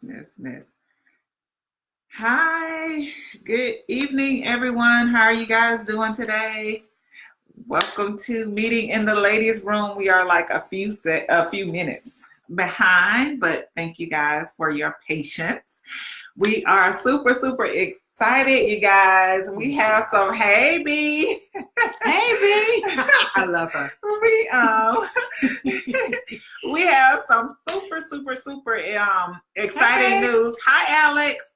Miss. Hi, good evening, everyone. How are you guys doing today? Welcome to Meeting in the Ladies' Room. We are like a few minutes behind, but thank you guys for your patience. We are super excited, you guys. We have some, hey B. Hey B. I love her. We have some super exciting news. Hi Alex.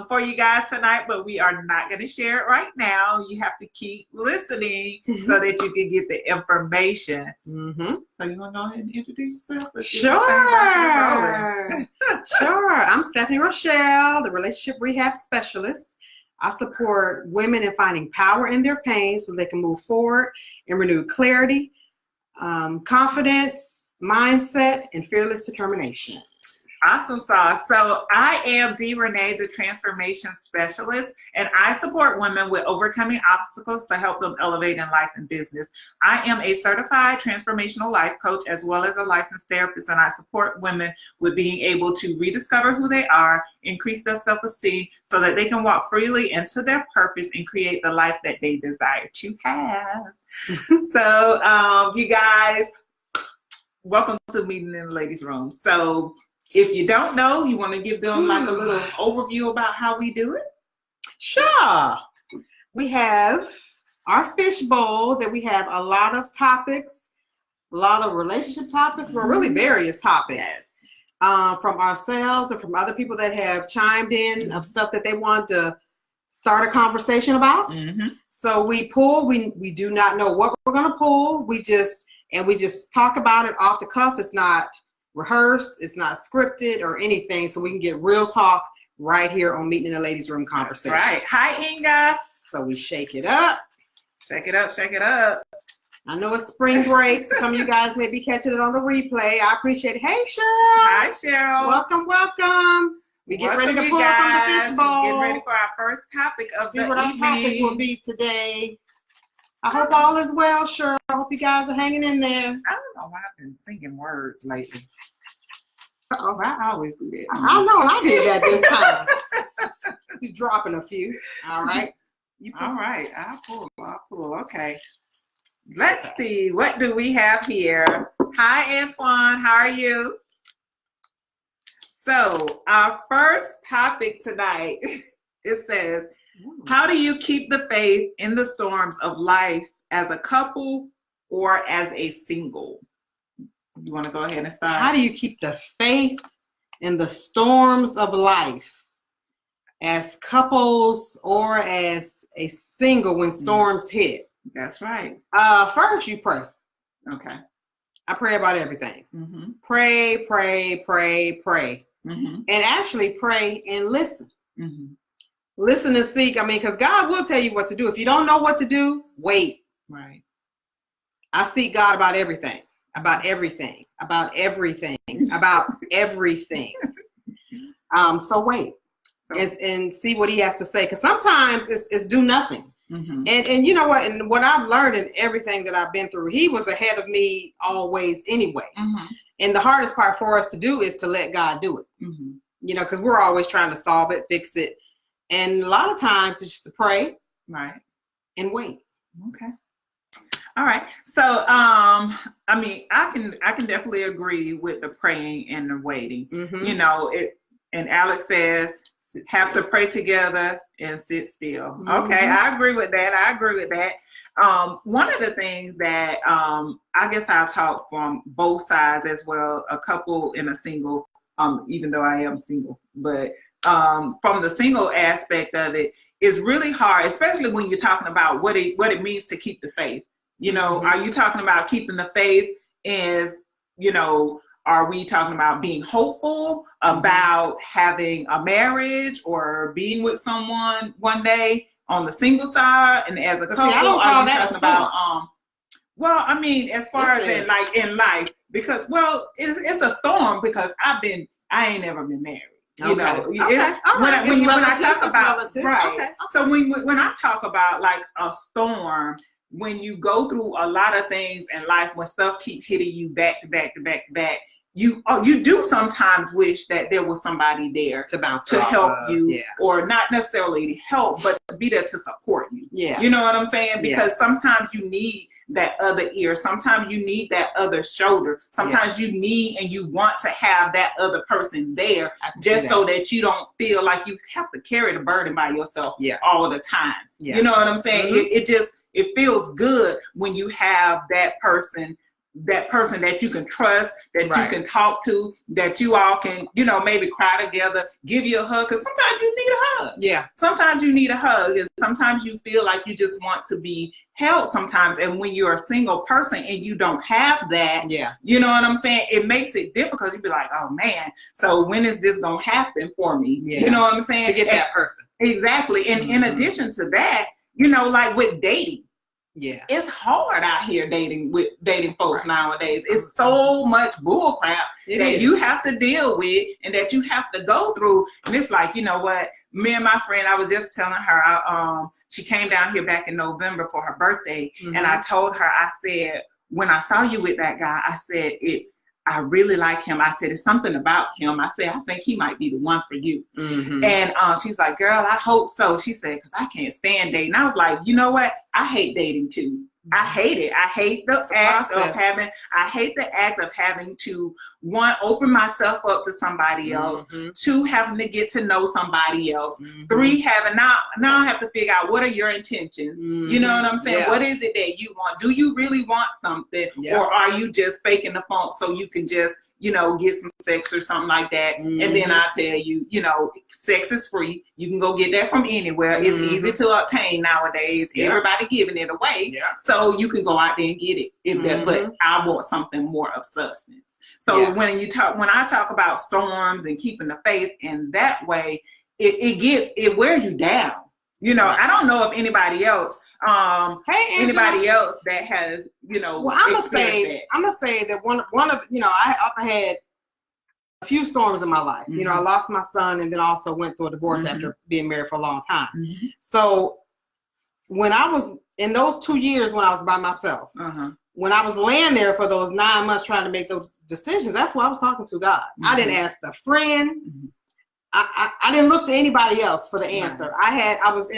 For you guys tonight, but we are not going to share it right now. You have to keep listening so that you can get the information. So you want to go ahead and introduce yourself? Sure. Sure. I'm Stephanie Rochelle, the Relationship Rehab Specialist. I support women in finding power in their pain so they can move forward in renewed clarity, confidence, mindset, and fearless determination. Awesome sauce. So I am D.Renee, the transformation specialist, and I support women with overcoming obstacles to help them elevate in life and business. I am a certified transformational life coach as well as a licensed therapist, and I support women with being able to rediscover who they are, increase their self-esteem so that they can walk freely into their purpose and create the life that they desire to have. So you guys, welcome to Meeting in the Ladies' Room. So if you don't know, you want to give them like a little overview about how we do it? Sure. We have our fishbowl that we have a lot of topics, a lot of relationship topics, well, really various topics. Yes. From ourselves and from other people that have chimed in of stuff that they want to start a conversation about. So we pull, we do not know what we're going to pull. We just talk about it off the cuff. It's not rehearsed, it's not scripted or anything, so we can get real talk right here on Meeting in the Ladies' Room conversation. Right. Hi, Inga. So we shake it up. Shake it up. I know it's spring break. Some of you guys may be catching it on the replay. I appreciate it. Hey, Cheryl. Hi, Cheryl. Welcome. We get ready to pull from the fishbowl. Get ready for our first topic of the evening. See what our topic will be today. I hope all is well, Cheryl. I hope you guys are hanging in there. I don't know why I've been singing words lately. Oh, I always do that. I know, I did that this time. He's dropping a few. All right. All right. I'll pull. Okay. Let's see. What do we have here? Hi, Antoine. How are you? So, our first topic tonight, it says, how do you keep the faith in the storms of life as a couple or as a single? You want to go ahead and start? How do you keep the faith in the storms of life as couples or as a single when storms hit? That's right. First, you pray. Okay. I pray about everything. Pray. And actually pray and listen. Listen and seek. I mean, because God will tell you what to do. If you don't know what to do, wait. Right. I seek God about everything. So wait and see what he has to say. Because sometimes it's do nothing. And you know what? And what I've learned in everything that I've been through, he was ahead of me always anyway. And the hardest part for us to do is to let God do it. You know, because we're always trying to solve it, fix it. And a lot of times it's just to pray, right, and wait. Okay. All right. So, I mean, I can definitely agree with the praying and the waiting. You know, and Alex says have to pray together and sit still. Okay, I agree with that. One of the things that I guess I'll talk from both sides as well, a couple and a single. Even though I am single, but from the single aspect of it is really hard, especially when you're talking about what it means to keep the faith. You know, are you talking about keeping the faith is, you know, are we talking about being hopeful about having a marriage or being with someone one day on the single side, and as a couple, are you talking about well, I mean, as far as in life, because it's a storm because I ain't never been married. You know, when I talk about right. So when I talk about like a storm, when you go through a lot of things in life, when stuff keep hitting you back to back to back to back, you do sometimes wish that there was somebody there to bounce to help you, yeah. or not necessarily help, but to be there to support you. Yeah. You know what I'm saying? Because yeah. sometimes you need that other ear. Sometimes you need that other shoulder. Sometimes you need and you want to have that other person there, just so that you don't feel like you have to carry the burden by yourself all the time. You know what I'm saying? It feels good when you have that person that you can trust, that you can talk to, that you all can, maybe cry together, give you a hug, because sometimes you need a hug. Yeah. Sometimes you need a hug, and sometimes you feel like you just want to be held sometimes. And when you're a single person and you don't have that, you know what I'm saying? It makes it difficult. You be like, oh man, so when is this going to happen for me? You know what I'm saying? To get that person. Exactly. And in addition to that, like with dating, it's hard out here dating folks nowadays. It's so much bull crap that you have to deal with and that you have to go through. And it's like, you know what? Me and my friend, I was just telling her, she came down here back in November for her birthday. And I told her, I said, when I saw you with that guy, I said, I really like him. I said, it's something about him. I said, I think he might be the one for you. And she's like, girl, I hope so. She said, because I can't stand dating. I was like, you know what? I hate dating too. I hate it. I hate the act of having to, one, open myself up to somebody else, two, having to get to know somebody else, three, now I have to figure out what are your intentions. You know what I'm saying? What is it that you want? Do you really want something, or are you just faking the funk so you can just, get some sex or something like that? And then I tell you, sex is free. You can go get that from anywhere. It's easy to obtain nowadays. Everybody giving it away. So you can go out there and get it. But I want something more of substance. So when I talk about storms and keeping the faith in that way, it wears you down. I don't know if anybody else, anybody else that has, Well, I'm gonna say that one of I've had a few storms in my life. I lost my son, and then also went through a divorce after being married for a long time. So when I was in those 2 years when I was by myself, when I was laying there for those 9 months trying to make those decisions, that's why I was talking to God. I didn't ask a friend. I didn't look to anybody else for the answer. I was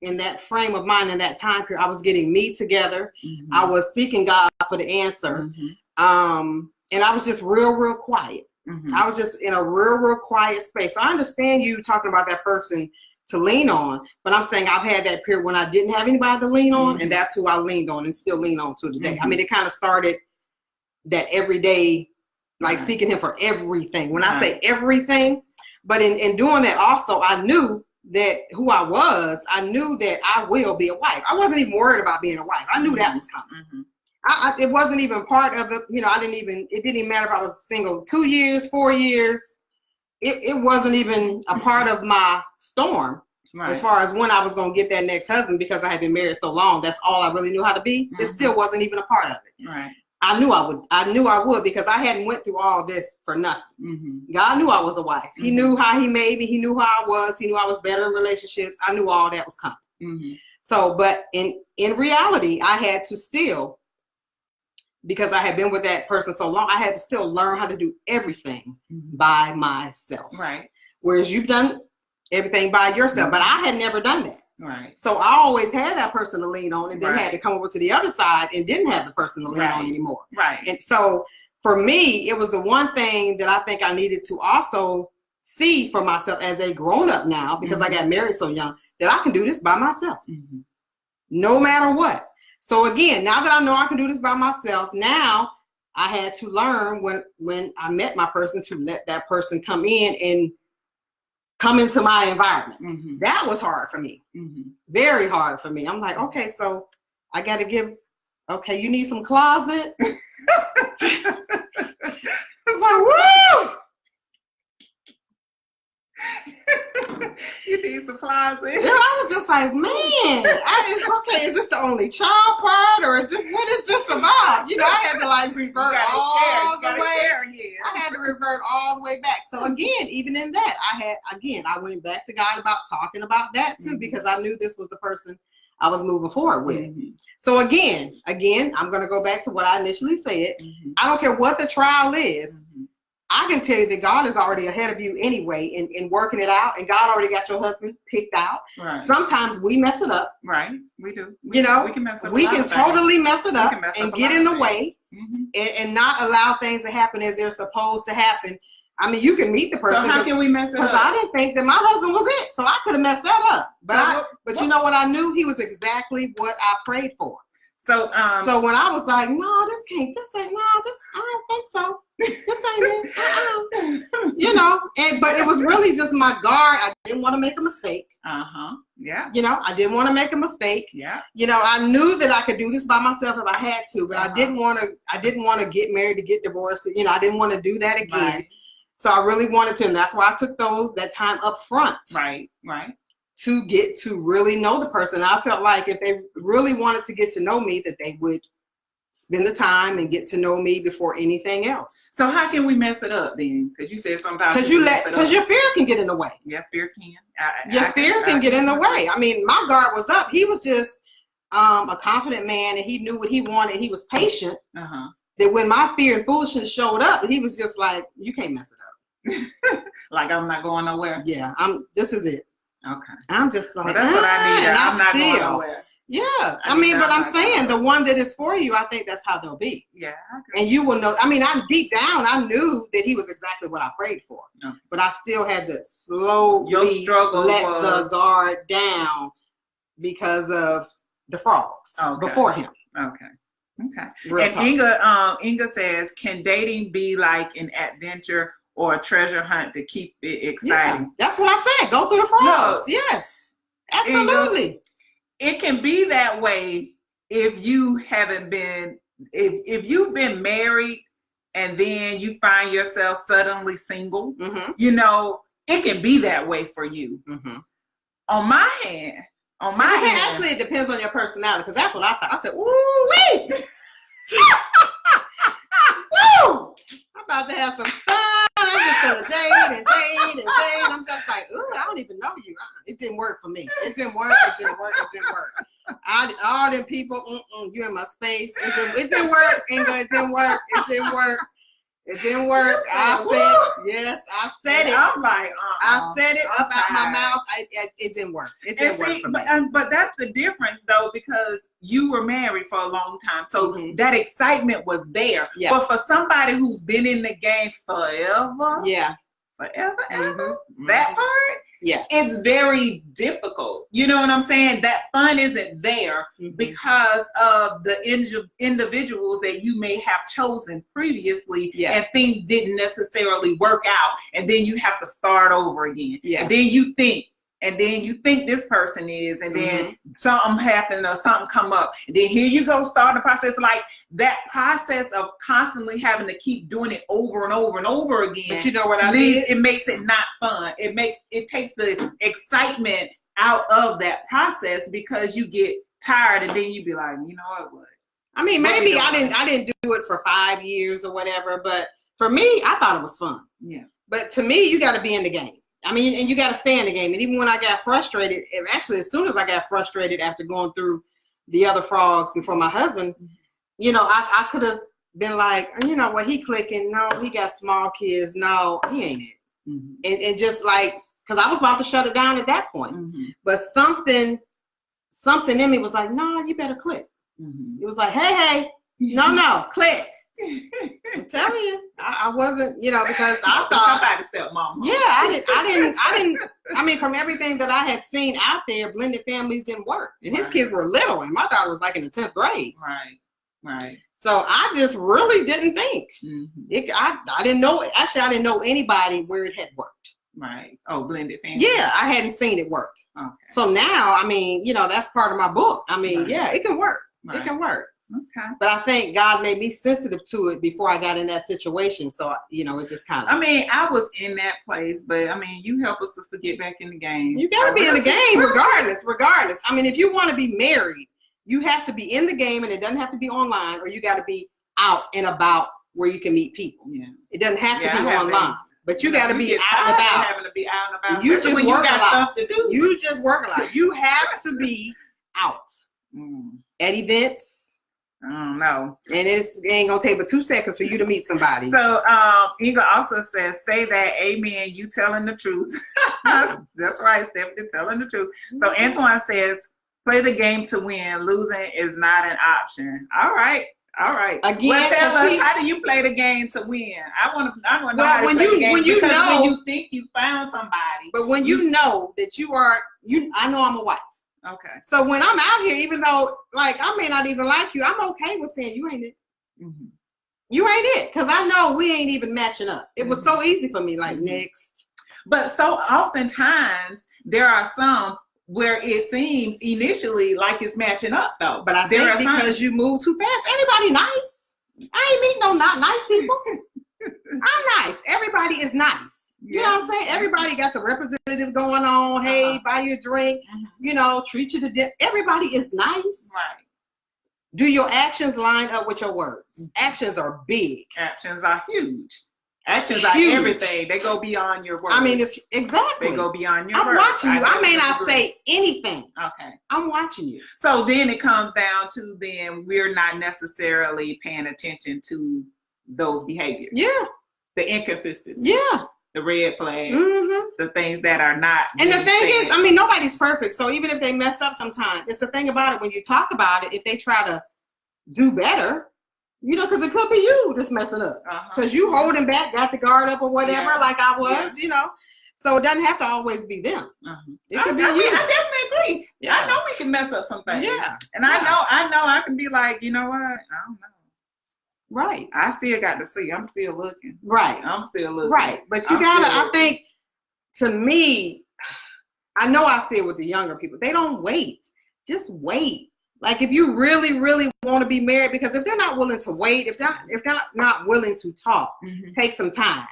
in that frame of mind in that time period. I was getting me together. I was seeking God for the answer. And I was just real quiet. I was just in a real quiet space. So I understand you talking about that person to lean on, but I'm saying I've had that period when I didn't have anybody to lean on, and that's who I leaned on and still lean on to today. I mean, it kind of started that every day, like seeking him for everything. When I say everything, but in doing that also, I knew that who I was, I knew that I will be a wife. I wasn't even worried about being a wife. I knew that was coming. It wasn't even part of it. It didn't even matter if I was single 2 years, 4 years. It wasn't even a part of my storm as far as when I was going to get that next husband, because I had been married so long. That's all I really knew how to be. It still wasn't even a part of it. I knew I would because I hadn't went through all this for nothing. God knew I was a wife. He knew how he made me. He knew how I was. He knew I was better in relationships. I knew all that was coming. So, but in reality, I had to still, because I had been with that person so long, I had to still learn how to do everything by myself. Whereas you've done everything by yourself, but I had never done that. So I always had that person to lean on, and then had to come over to the other side and didn't have the person to lean on anymore. And so for me, it was the one thing that I think I needed to also see for myself as a grown up now, because I got married so young, that I can do this by myself, no matter what. So again, now that I know I can do this by myself, now I had to learn when I met my person to let that person come in and come into my environment. That was hard for me. Very hard for me. I'm like, okay, so I got to you need some closet? It's like, woo! You need some closet. Yeah, I was just like, man, is this the only child part, or what is this about? I had to revert all the way. I had to revert all the way back. So again, even in that, I went back to God about talking about that too, because I knew this was the person I was moving forward with. So again, I'm going to go back to what I initially said. I don't care what the trial is. I can tell you that God is already ahead of you anyway in working it out, and God already got your husband picked out. Right. Sometimes we mess it up. Right. We do. We can mess up. We can totally mess it up and get in the way and not allow things to happen as they're supposed to happen. I mean, you can meet the person. So how can we mess it up? Because I didn't think that my husband was it, so I could have messed that up. But you know what? I knew he was exactly what I prayed for. So when I was like, no, this ain't, I don't think so. This ain't it. You know, but it was really just my guard. I didn't want to make a mistake. Yeah. You know, I didn't want to make a mistake. Yeah. You know, I knew that I could do this by myself if I had to, but I didn't want to get married to get divorced. You know, I didn't want to do that again. Right. So I really wanted to, and that's why I took that time up front. Right. To get to really know the person. I felt like if they really wanted to get to know me, that they would spend the time and get to know me before anything else. So how can we mess it up then? Because you said sometimes because your fear can get in the way. Yes, fear can. Your fear can get in the way. I mean, my guard was up. He was just a confident man, and he knew what he wanted. He was patient. That when my fear and foolishness showed up, he was just like, "You can't mess it up." Like I'm not going nowhere. Yeah, this is it. Okay. I'm just like, that's what I need. I'm not going nowhere. Yeah. I mean, but I'm saying the one that is for you, I think that's how they'll be. Yeah. And you will know. I mean, deep down, I knew that he was exactly what I prayed for. Okay. But I still had to slowly let the guard down because of the frogs before him. Okay. And Inga says, can dating be like an adventure or a treasure hunt to keep it exciting? Yeah, that's what I said. Go through the frogs. Yes, absolutely. It can be that way if you haven't been, if you've been married and then you find yourself suddenly single. You know, it can be that way for you. On my hand, actually, it depends on your personality, because that's what I thought. I said, "Ooh, wait, woo! I'm about to have some fun. I'm just gonna date. I'm just like, ooh, I don't even know you. It didn't work for me. It didn't work. All them people, you in my space. It didn't work. It didn't work. I said it. I'm like, I said it up out my mouth. It didn't work. It didn't work for me. But that's the difference, though, because you were married for a long time, so that excitement was there. Yeah. But for somebody who's been in the game forever, that part, it's very difficult. You know what I'm saying? That fun isn't there because of the individuals that you may have chosen previously, and things didn't necessarily work out, and then you have to start over again. And then you think this person is, and then something happened or something come up, and then here you go, start the process. Like that process of constantly having to keep doing it over and over and over again. But you know what I did? It makes it not fun. It takes the excitement out of that process because you get tired, and then you be like, you know what? I mean, maybe I didn't do it for 5 years or whatever, but for me, I thought it was fun. Yeah. But to me, you got to be in the game. I mean, and you got to stay in the game. And even when I got frustrated, actually, as soon as I got frustrated after going through the other frogs before my husband, you know, I could have been like, you know what, he clicking. No, he got small kids. No, he ain't it. And just like, because I was about to shut it down at that point. But something in me was like, no, you better click. It was like, hey, no, click. I'm telling you, I wasn't, you know, because I thought somebody stepmom. Yeah, I didn't. I mean, from everything that I had seen out there, blended families didn't work, and his kids were little, and my daughter was like in the 10th grade. Right. So I just really didn't think. I didn't know. Actually, I didn't know anybody where it had worked. Right. Oh, blended family. Yeah, I hadn't seen it work. Okay. So now, I mean, you know, that's part of my book. I mean, it can work. It can work. Okay. But I think God made me sensitive to it before I got in that situation. So, you know, it just kind of. I mean, I was in that place, but I mean, you help us to get back in the game. You got to be in the game regardless. I mean, if you want to be married, you have to be in the game, and it doesn't have to be online, or you got to be out and about where you can meet people. Yeah. It doesn't have to be online. But you got to be out and about. Having to be out and about. You just work a lot. You just work a lot. You have to be out at events. I don't know. And it ain't gonna take but 2 seconds for you to meet somebody. So Inga also says, say that, amen, you telling the truth. That's right, Stephanie, telling the truth. So Antoine says, play the game to win. Losing is not an option. All right. Again, well, tell us, how do you play the game to win? I want to know how to play the game, because when you think you found somebody. But when you know that I know I'm a wife. Okay. So when I'm out here, even though like I may not even like you, I'm okay with saying you ain't it. Mm-hmm. You ain't it, because I know we ain't even matching up. It was so easy for me. Like next. But so oftentimes there are some where it seems initially like it's matching up though. But I think because you move too fast. Anybody nice? I ain't meeting no not nice people. I'm nice. Everybody is nice. You know what I'm saying? Everybody got the representative going on. Hey, buy you a drink. You know, treat you to death. Everybody is nice. Right. Do your actions line up with your words? Actions are big. Actions are huge. Actions are everything. They go beyond your words. I mean, it's exactly. They go beyond your words. I'm watching you. I may not say anything. Okay. I'm watching you. So then it comes down to we're not necessarily paying attention to those behaviors. Yeah. The inconsistency. Yeah. The red flags, the things that are not. And the thing is, I mean, nobody's perfect. So even if they mess up sometimes, it's the thing about it when you talk about it, if they try to do better, you know, because it could be you just messing up. Because you holding back, got the guard up or whatever, like I was, you know. So it doesn't have to always be them. It could be you. I definitely agree. Yeah. I know we can mess up some things. Yeah. And I know I can be like, you know what? I don't know. Right. I still got to see. I'm still looking. Right. I'm still looking. Right. But you gotta, I think, to me, I know I see it with the younger people. They don't wait. Just wait. Like if you really, really want to be married, because if they're not willing to wait, if they're not willing to talk, take some time.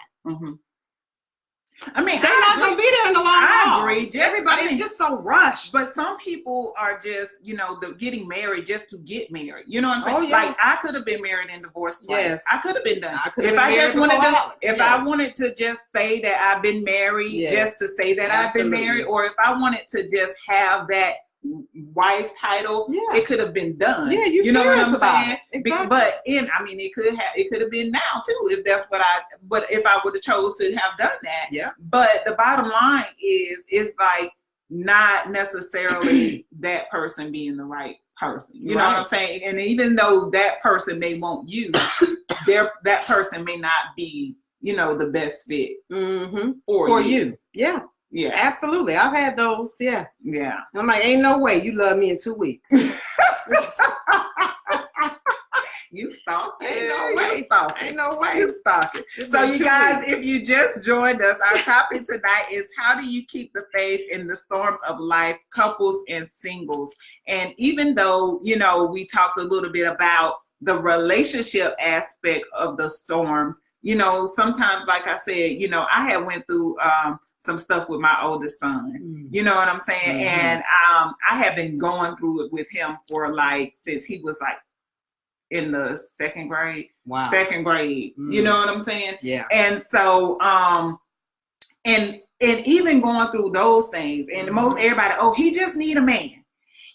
I mean, they're not going to be there in the long haul. I agree. Everybody's just so rushed. But some people are just, you know, getting married just to get married. You know what I'm saying? Oh, yes. Like I could have been married and divorced twice. Yes. I could have been done. If I wanted to just say that I've been married, just to say that I've been married, or if I wanted to just have that wife title, it could have been done. Yeah, you know what I'm saying? Exactly. But it could have been now too, if that's but if I would have chose to have done that. Yeah. But the bottom line is, it's like not necessarily that person being the right person. You know what I'm saying? And even though that person may want you, that person may not be, you know, the best fit for you. Yeah. Yeah, absolutely. I've had those. Yeah. Yeah. I'm like, ain't no way you love me in 2 weeks. You stalking. Ain't no way. Ain't no way. You stalking. So you guys, if you just joined us, our topic tonight is how do you keep the faith in the storms of life, couples and singles? And even though, you know, we talked a little bit about the relationship aspect of the storms, you know, sometimes, like I said, you know, I had went through some stuff with my oldest son. You know what I'm saying? And I have been going through it with him for since he was in the second grade. Wow. Second grade. You know what I'm saying? Yeah. And so, and even going through those things, and everybody, he just need a man.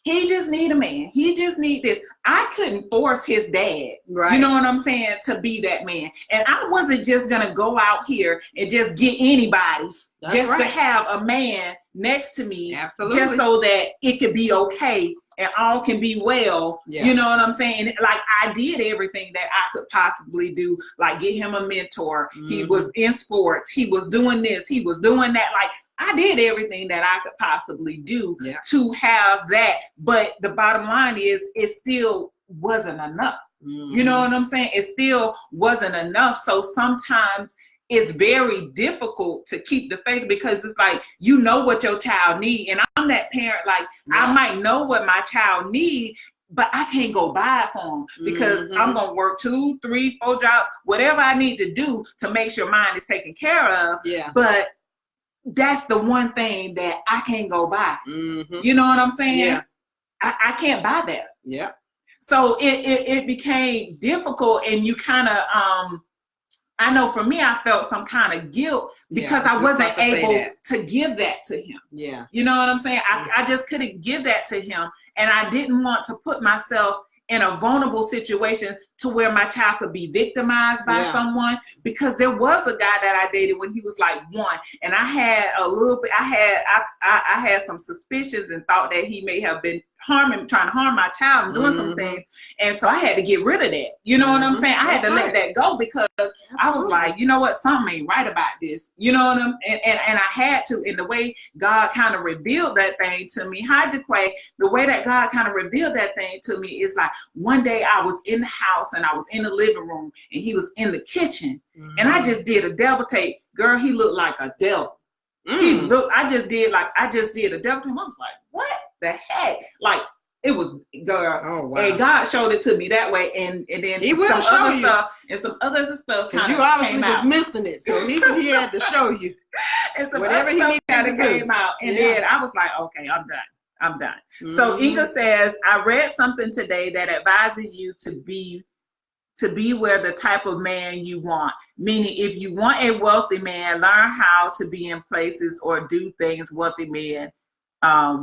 He just need a man. He just need this. I couldn't force his dad, you know what I'm saying, to be that man. And I wasn't just going to go out here and just get anybody to have a man next to me, just so that it could be okay and all can be well. You know what I'm saying? Like I did everything that I could possibly do, like get him a mentor. He was in sports. He was doing this. He was doing that. Like I did everything that I could possibly do to have that. But the bottom line is it still wasn't enough. You know what I'm saying? It still wasn't enough. So sometimes it's very difficult to keep the faith, because it's like, you know what your child need. And I'm that parent, I might know what my child need, but I can't go buy it for them because I'm going to work 2, 3, 4 jobs, whatever I need to do to make sure mine is taken care of. Yeah. But that's the one thing that I can't go buy. You know what I'm saying? Yeah. I can't buy that. Yeah. So it became difficult, and you kind of, I know for me, I felt some kind of guilt because I wasn't able to give that to him. Yeah. You know what I'm saying? I just couldn't give that to him. And I didn't want to put myself in a vulnerable situation to where my child could be victimized by someone, because there was a guy that I dated when he was like 1, and I had a little bit, I had some suspicions and thought that he may have been trying to harm my child and doing some things. And so I had to get rid of that. You know what I'm saying? I had to let that go because I was like, you know what, something ain't right about this. You know what I'm saying? And I had to, in the way God kind of revealed that thing to me, the way that God kind of revealed that thing to me is like, one day I was in the house and I was in the living room and he was in the kitchen, and I just did a devil take. Girl, he looked like a devil. I just did a devil take. I was like, what the heck? Like, it was, girl. Oh, wow. And God showed it to me that way, and then some other stuff kind of you obviously was missing it, so he had to show you. And some whatever he needed to came out, and then I was like, okay, I'm done. So Inga says, I read something today that advises you to be where the type of man you want. Meaning, if you want a wealthy man, learn how to be in places or do things wealthy men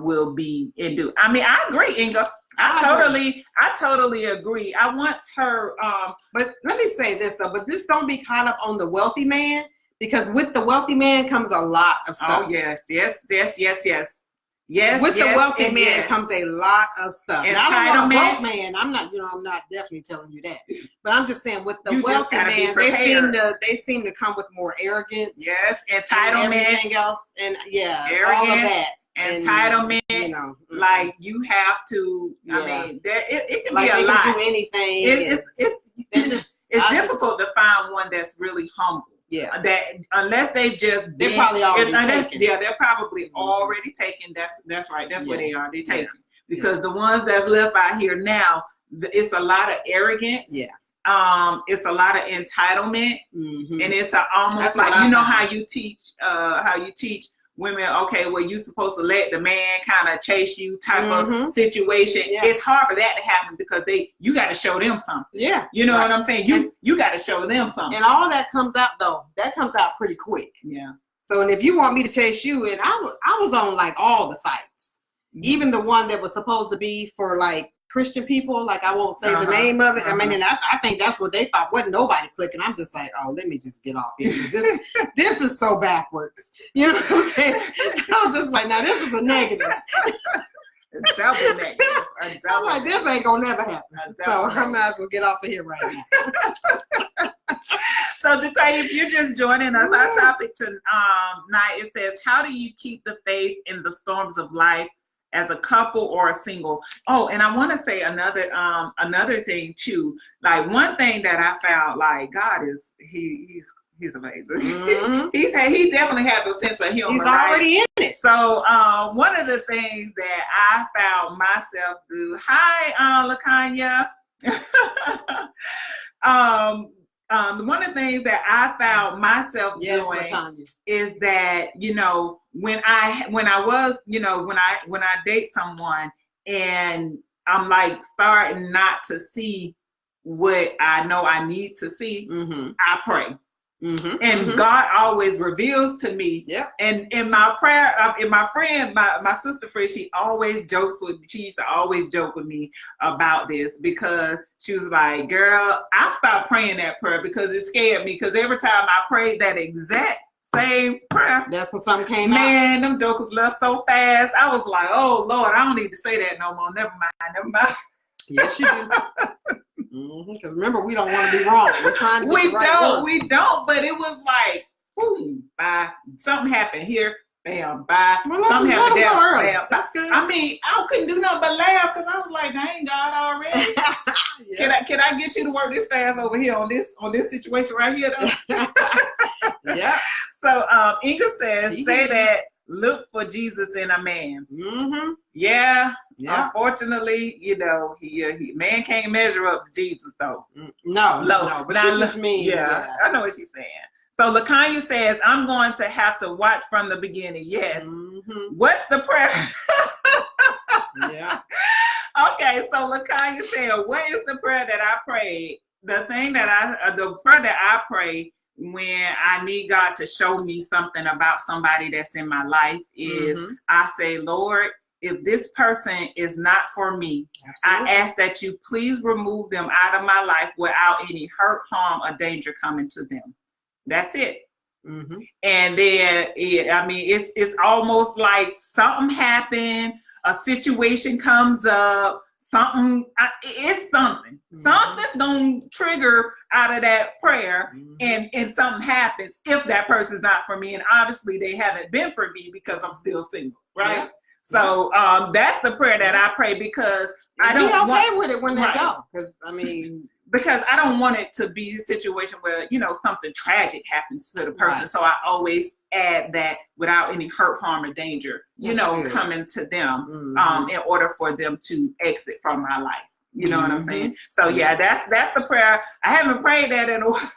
will be and do. I mean, I agree, Inga. I totally agree. I once heard, but let me say this though, but just don't be caught up on the wealthy man, because with the wealthy man comes a lot of stuff. Oh, yes. Yes, with the wealthy man comes a lot of stuff. Now, broke man, I'm not definitely telling you that. But I'm just saying, with the wealthy man, they seem to come with more arrogance. Yes, entitlement. And everything else, and arrogance, all of that. Entitlement, like you have to. I mean, it can like be a lot. Can do anything. It's difficult to find one that's really humble. Yeah. That unless they've just been, they're probably already taken. Yeah, they're probably already taken. That's right. That's what they are. They taken because the ones that's left out here now, it's a lot of arrogance. Yeah. It's a lot of entitlement, and it's almost like how you teach women, okay, well, you're supposed to let the man kind of chase you type of situation. Yeah. It's hard for that to happen because you got to show them something. Yeah. You know what I'm saying? You got to show them something. And all that comes out, though. That comes out pretty quick. Yeah. So, and if you want me to chase you, and I was on like all the sites, even the one that was supposed to be for like Christian people, like I won't say the name of it. I mean, and I think that's what they thought. Wasn't nobody clicking. I'm just like, oh, let me just get off here. This is so backwards. You know what I'm saying? I was just like, now this is a negative. A double negative. I'm like, this ain't gonna never happen. So I might as well get off of here right now. So, Jaquay, if you're just joining us, our topic tonight, it says, how do you keep the faith in the storms of life as a couple or a single? Oh, and I want to say another thing too. Like, one thing that I found, like, God is he's amazing. He definitely has a sense of humor. He's already in it. So one of the things that I found myself do. Hi, LaKanya. One of the things that I found myself doing is that, when I date someone and I'm like starting not to see what I know I need to see, I pray. And God always reveals to me. Yeah. And in my prayer, my sister friend, she always jokes with me. She used to always joke with me about this because she was like, girl, I stopped praying that prayer because it scared me. Because every time I prayed that exact same prayer, that's when something came out. Man, them jokers left so fast. I was like, oh Lord, I don't need to say that no more. Never mind. Yes, you do. Because remember, we don't want to be wrong. We're trying to get the right one. We don't. But it was like, boom, bye. Something happened here. Bam, bye. Well, something happened there. Bam. That's good. I mean, I couldn't do nothing but laugh because I was like, dang, God already. Can I get you to work this fast over here on this situation right here though? Yeah. So Inga says, say that. Look for Jesus in a man. Yeah. Unfortunately, he man can't measure up to Jesus though. No. But she just mean. Yeah, I know what she's saying. So LaKanya says, I'm going to have to watch from the beginning. Yes. What's the prayer? Yeah. Okay, so LaKanya said, what is the prayer that I prayed? The prayer that I pray when I need God to show me something about somebody that's in my life is I say, Lord, if this person is not for me, I ask that you please remove them out of my life without any hurt, harm, or danger coming to them. That's it. And then it's almost like something happened, a situation comes up, something's gonna trigger out of that prayer, and something happens if that person's not for me, and obviously they haven't been for me because I'm still single, right? So that's the prayer that I pray, because I don't want with it when they go, because I don't want it to be a situation where, something tragic happens to the person. So I always add that without any hurt, harm, or danger, coming to them in order for them to exit from my life. You know what I'm saying? So yeah, that's the prayer. I haven't prayed that in a while.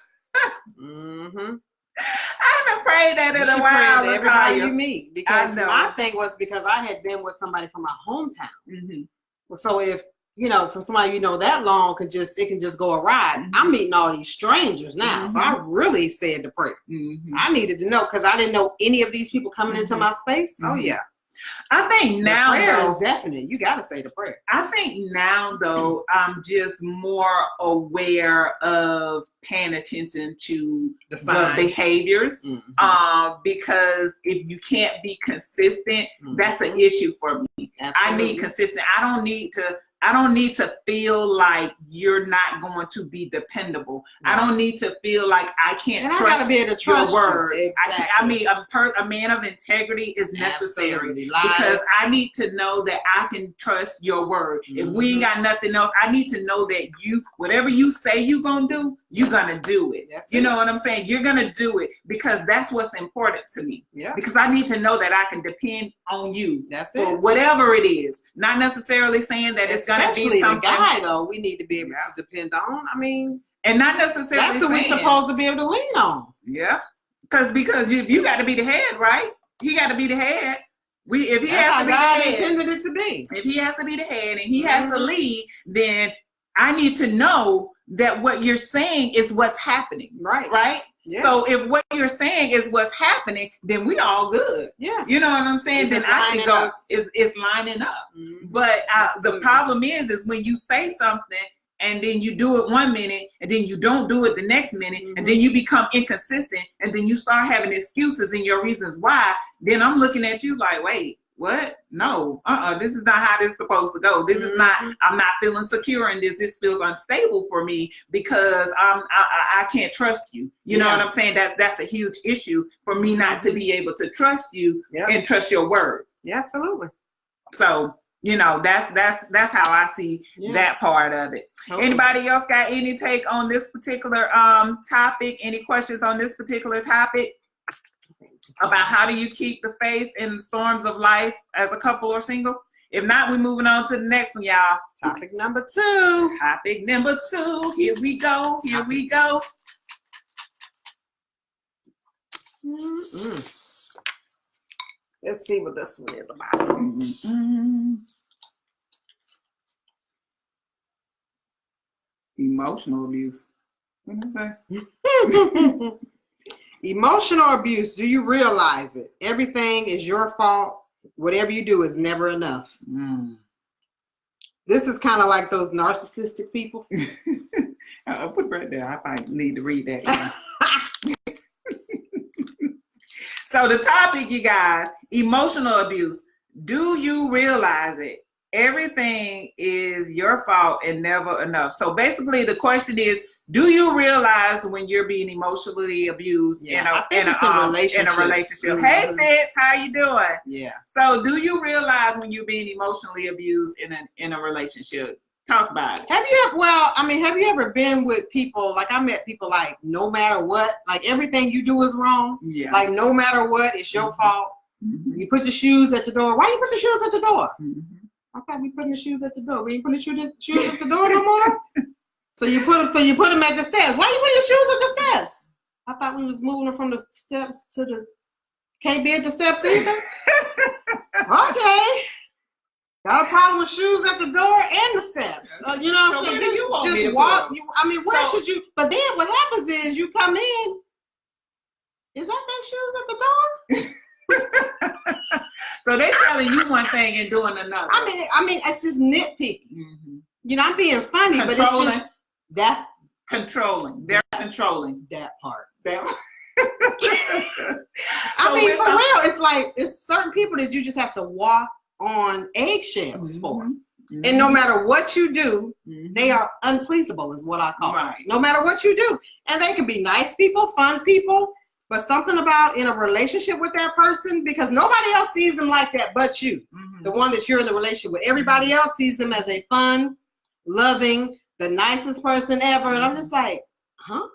I haven't prayed that in a while. To everybody you meet, because my thing was because I had been with somebody from my hometown. So if from somebody that long it can just go awry. I'm meeting all these strangers now, so I really said the prayer. I needed to know because I didn't know any of these people coming into my space. Oh yeah. I think now the prayer is definite. You got to say the prayer. I think now though, I'm just more aware of paying attention to the behaviors, because if you can't be consistent, that's an issue for me. Absolutely. I need consistent. I don't need to feel like you're not going to be dependable. I don't need to feel like I can't trust your word. Exactly. A man of integrity is necessary because I need to know that I can trust your word. If we ain't got nothing else, I need to know that whatever you say you're going to do, you're going to do it. You know what I'm saying? You're going to do it because that's what's important to me. Yeah. Because I need to know that I can depend on you for whatever it is. Not necessarily saying that it's going to be something. The guy, though, we need to be able to depend on. And not necessarily that's who we're supposed to be able to lean on. Yeah. Because you got to be the head, right? He got to be the head. If he has to be God the head, intended it to be. If he has to be the head and he has to lead, then I need to know that what you're saying is what's happening. Right? Yeah. So if what you're saying is what's happening, then we all good. Yeah. You know what I'm saying? Then I can go, it's lining up. But the problem is when you say something and then you do it 1 minute and then you don't do it the next minute and then you become inconsistent and then you start having excuses and your reasons why, then I'm looking at you like, wait, what? No, this is not how this is supposed to go. This is not, I'm not feeling secure in this. This feels unstable for me because I can't trust you. You know what I'm saying? That's a huge issue for me not to be able to trust you and trust your word. Yeah, absolutely. So, that's how I see that part of it. Totally. Anybody else got any take on this particular topic? Any questions on this particular topic? About how do you keep the faith in the storms of life as a couple or single? If not, we're moving on to the next one, y'all. Topic number 2. Topic number 2. Here we go. Here we go. Let's see what this one is about. Emotional abuse. What is that? Emotional abuse. Do you realize it? Everything is your fault. Whatever you do is never enough. This is kind of like those narcissistic people. I'll put it right there. I might need to read that. So the topic, you guys, emotional abuse. Do you realize it? Everything is your fault and never enough. So basically the question is, do you realize when you're being emotionally abused in a relationship? Hey Fitz, how you doing? Yeah. So do you realize when you're being emotionally abused in a relationship? Talk about it. Have you ever been with people, like I met people like no matter what, like everything you do is wrong. Yeah. Like no matter what, it's your fault. You put the shoes at the door. Why you put the shoes at the door? I thought we putting the shoes at the door. We ain't putting the shoes at the door no more. So you put them at the steps. Why you put your shoes at the steps? I thought we was moving them from the steps to the. Can't be at the steps either. Okay. Got a problem with shoes at the door and the steps. You know what I'm saying? Just walk. Where should you? But then what happens is you come in Is that their shoes at the door? So they're telling you one thing and doing another. I mean, it's just nitpicky. Mm-hmm. You know, I'm being funny, but it's just that's controlling. They're controlling that part. I mean, for real, it's like it's certain people that you just have to walk on eggshells for. Mm-hmm. And no matter what you do, they are unpleasable, is what I call it. No matter what you do. And they can be nice people, fun people, but something about in a relationship with that person, because nobody else sees them like that but you, the one that you're in the relationship with. Everybody else sees them as a fun, loving, the nicest person ever. And I'm just like, huh?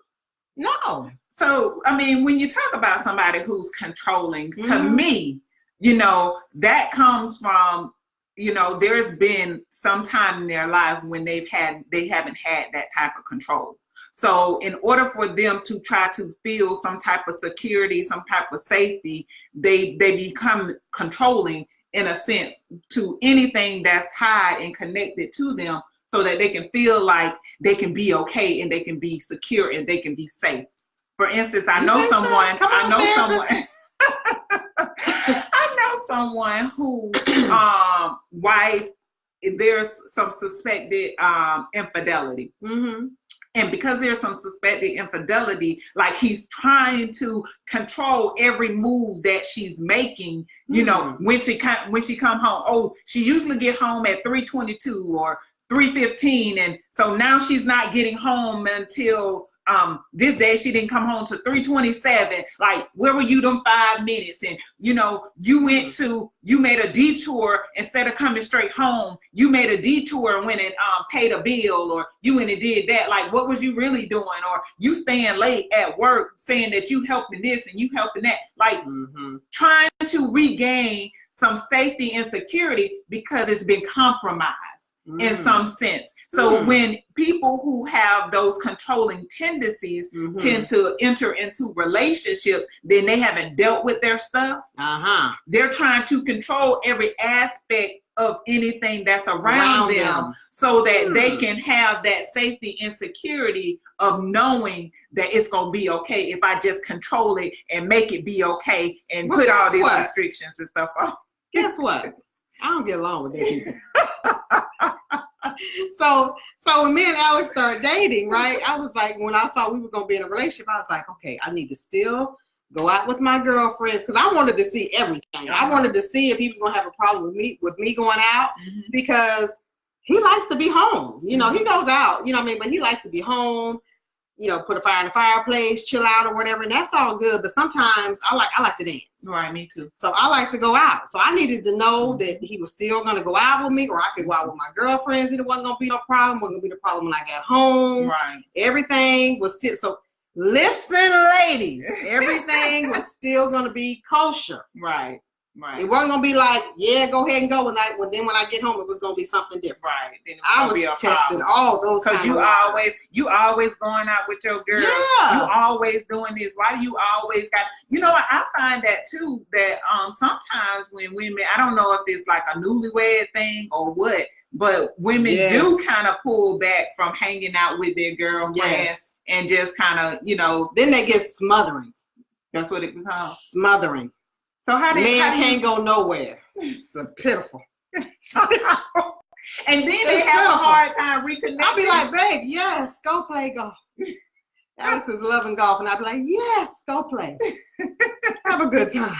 No. So, I mean, when you talk about somebody who's controlling, to me, you know, that comes from, you know, there's been some time in their life when they haven't had that type of control. So in order for them to try to feel some type of security, some type of safety, they become controlling in a sense to anything that's tied and connected to them, so that they can feel like they can be okay and they can be secure and they can be safe. For instance, I know someone who wife, there's some suspected infidelity. And because there's some suspected infidelity, like he's trying to control every move that she's making, you know, when she come home. Oh, she usually get home at 3:22 or 3:15, and so now she's not getting home until this day she didn't come home to 3:27. Like, where were you them 5 minutes? And you know, you made a detour instead of coming straight home. You made a detour and went and paid a bill, or you went and did that. Like, what was you really doing? Or you staying late at work saying that you helping this and you helping that. Like trying to regain some safety and security because it's been compromised. In some sense. So when people who have those controlling tendencies tend to enter into relationships, then they haven't dealt with their stuff. They're trying to control every aspect of anything that's around them so that they can have that safety and security of knowing that it's going to be okay if I just control it and make it be okay and put all these restrictions and stuff on. Guess what? I don't get along with that people. So when me and Alex started dating, right, I was like, when I saw we were going to be in a relationship, I was like, okay, I need to still go out with my girlfriends, because I wanted to see everything. I wanted to see if he was going to have a problem with me going out, because he likes to be home. You know, he goes out, you know what I mean, but he likes to be home, you know, put a fire in the fireplace, chill out or whatever, and that's all good. But sometimes I like to dance. Right, me too. So I like to go out. So I needed to know that he was still going to go out with me, or I could go out with my girlfriends, and it wasn't going to be no problem. Wasn't going to be the problem when I got home. Right. Everything was still, so listen, ladies, everything was still going to be kosher. Right. Right. It wasn't gonna be like, yeah, go ahead and go. When I get home, it was gonna be something different. Right. Then I was testing all those. Because you always going out with your girls. Yeah. You always doing this. Why do you always got? You know what? I find that too. That sometimes when women, I don't know if it's like a newlywed thing or what, but women do kind of pull back from hanging out with their girlfriends and just kind of, you know. Then they get smothering. That's what it becomes. Smothering. So how can't go nowhere. It's a pitiful. And then they have a hard time reconnecting. I'll be like, babe, yes, go play golf. Alex is loving golf, and I'll be like, yes, go play. Have a good time.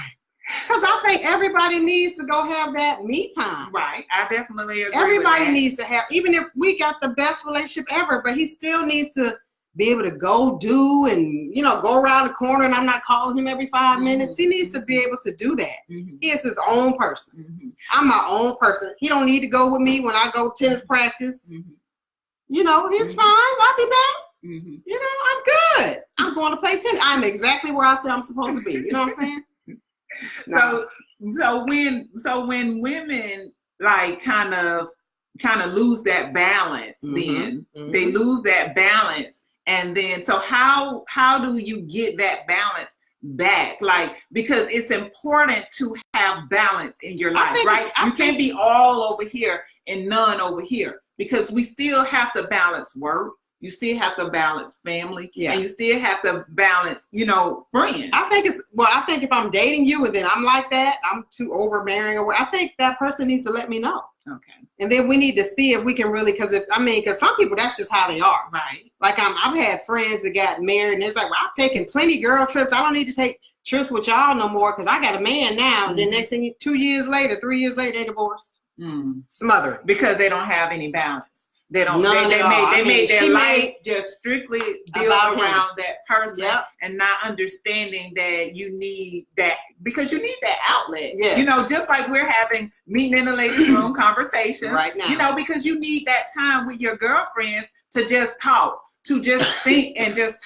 Because I think everybody needs to go have that me time. Right. I definitely agree. Everybody needs to have, even if we got the best relationship ever, but he still needs to be able to go do and, you know, go around the corner and I'm not calling him every 5 minutes. He needs to be able to do that. He is his own person. I'm my own person. He don't need to go with me when I go tennis practice. You know, it's fine. I'll be back. You know, I'm good. I'm going to play tennis. I'm exactly where I said I'm supposed to be. You know what I'm saying? So when women like kind of lose that balance, then they lose that balance. And then, so how do you get that balance back? Like, because it's important to have balance in your life, right? You can't be all over here and none over here, because we still have to balance work. You still have to balance family, yeah. and you still have to balance, friends. I think if I'm dating you and then I'm like that, I'm too overbearing, or I think that person needs to let me know. Okay. And then we need to see if we can really, because some people, that's just how they are. Right. Like I've had friends that got married, and it's like, well, I've taken plenty girl trips. I don't need to take trips with y'all no more because I got a man now. And then next thing, 2 years later, 3 years later, they divorced. Smothered. Because they don't have any balance. They don't. They made their life just strictly built around that person, and not understanding that you need that, because you need that outlet. Yes. Just like we're having meeting in the ladies' room conversations right now. Because you need that time with your girlfriends to just talk, to just think and just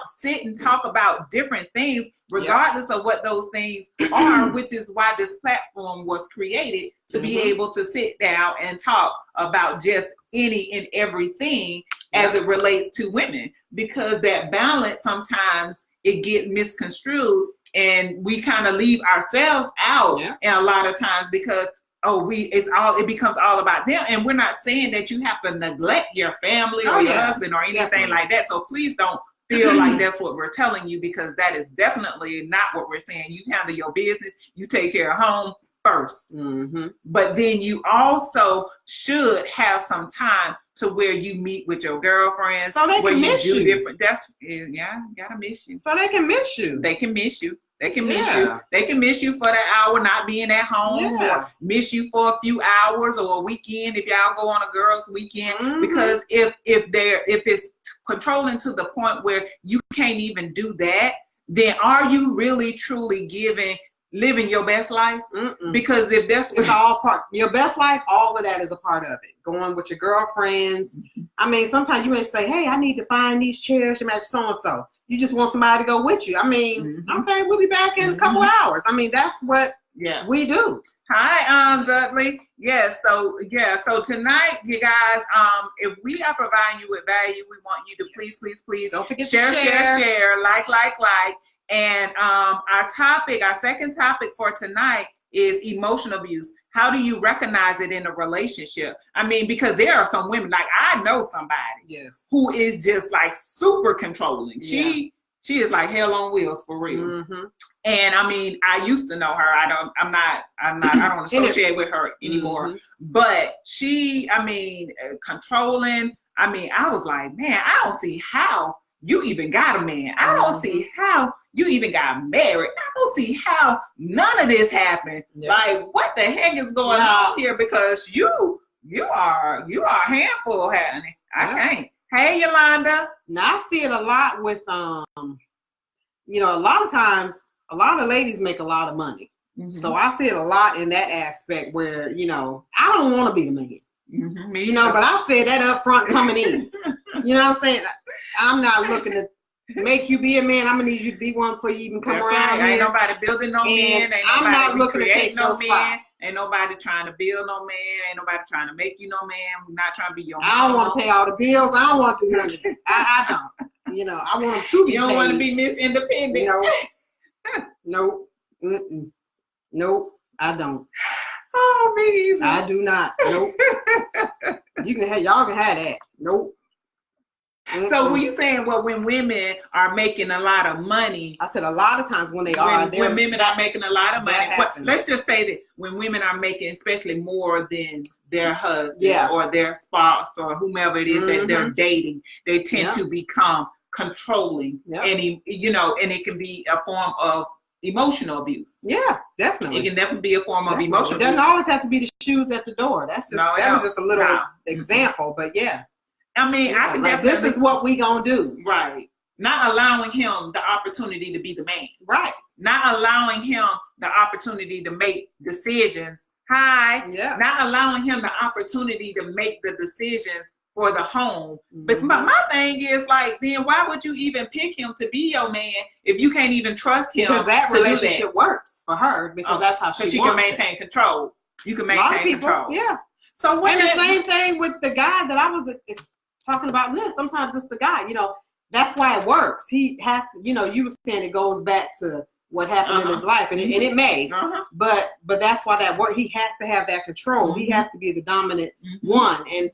sit and talk about different things, regardless of what those things are, which is why this platform was created, to be able to sit down and talk about just any and everything as it relates to women, because that balance, sometimes it gets misconstrued and we kind of leave ourselves out and a lot of times because it becomes all about them. And we're not saying that you have to neglect your family or your husband or anything like that. So please don't feel like that's what we're telling you, because that is definitely not what we're saying. You handle your business, you take care of home first. But then you also should have some time to where you meet with your girlfriends, so they where can miss you. Different. Gotta miss you. So they can miss you. They can miss you. They can miss you. They can miss you for the hour not being at home, or miss you for a few hours or a weekend if y'all go on a girls' weekend. Because if it's controlling to the point where you can't even do that, then are you really truly living your best life? Because if it's all part your best life, all of that is a part of it. Going with your girlfriends. Sometimes you may say, hey, I need to find these chairs to match so and so. You just want somebody to go with you. Okay, we'll be back in a couple hours. That's what we do. Hi, Dudley. So tonight, you guys, if we are providing you with value, we want you to please don't forget share, like. And our second topic for tonight is emotional abuse. How do you recognize it in a relationship? Because there are some women, like I know somebody who is just like super controlling. She is like hell on wheels for real. And I used to know her. I don't associate with her anymore. But she, controlling. I was like, man, I don't see how you even got a man. I don't see how you even got married. I don't see how none of this happened. Like, what the heck is going on here? Because you are a handful, honey. I can't. Hey, Yolanda. Now I see it a lot with a lot of times a lot of ladies make a lot of money. So I see it a lot in that aspect where, I don't want to be the man. But I said that up front coming in. You know what I'm saying? I'm not looking to make you be a man. I'm gonna need you to be one before you even come around here. Ain't nobody building no man. I'm not looking to take no man. Ain't nobody trying to build no man. Ain't nobody trying to make you no man. We're not trying to be your mom. I don't want to pay all the bills. I don't want to do nothing. I don't. I want them to be. You don't want to be Miss Independent. Nope. Nope. I don't. Oh, me either. I do not. Nope. Y'all can have that. Nope. So were you saying, when women are making a lot of money? I said a lot of times when women are making a lot of money. Let's just say that when women are making especially more than their husband or their spouse or whomever it is that they're dating, they tend to become controlling. And it can be a form of emotional abuse. Yeah, definitely. It can definitely be a form of emotional abuse. It doesn't always have to be the shoes at the door. That was just a little example, but yeah. I can definitely. This is what we gonna do. Right. Not allowing him the opportunity to be the man. Right. Not allowing him the opportunity to make decisions. Not allowing him the opportunity to make the decisions for the home. But my thing is, like, then why would you even pick him to be your man if you can't even trust him? Because that relationship works for her, because that's how she can maintain control. You can maintain control. Yeah. So and the same thing with the guy that I was talking about this. Sometimes it's the guy, that's why it works. He has to, you were saying it goes back to what happened in his life, and it may, but that's why that work. He has to have that control. He has to be the dominant one, and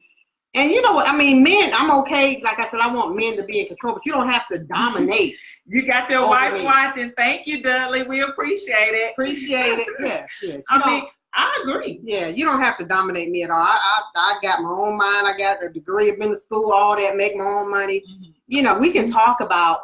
And you know what? I mean, men, I'm okay. Like I said, I want men to be in control, but you don't have to dominate. You got your wife watching. Thank you, Dudley. We appreciate it. Appreciate it. Yes. I mean, I agree. Yeah, you don't have to dominate me at all. I got my own mind. I got a degree, I've been to school, all that, make my own money. Mm-hmm. You know, we can talk about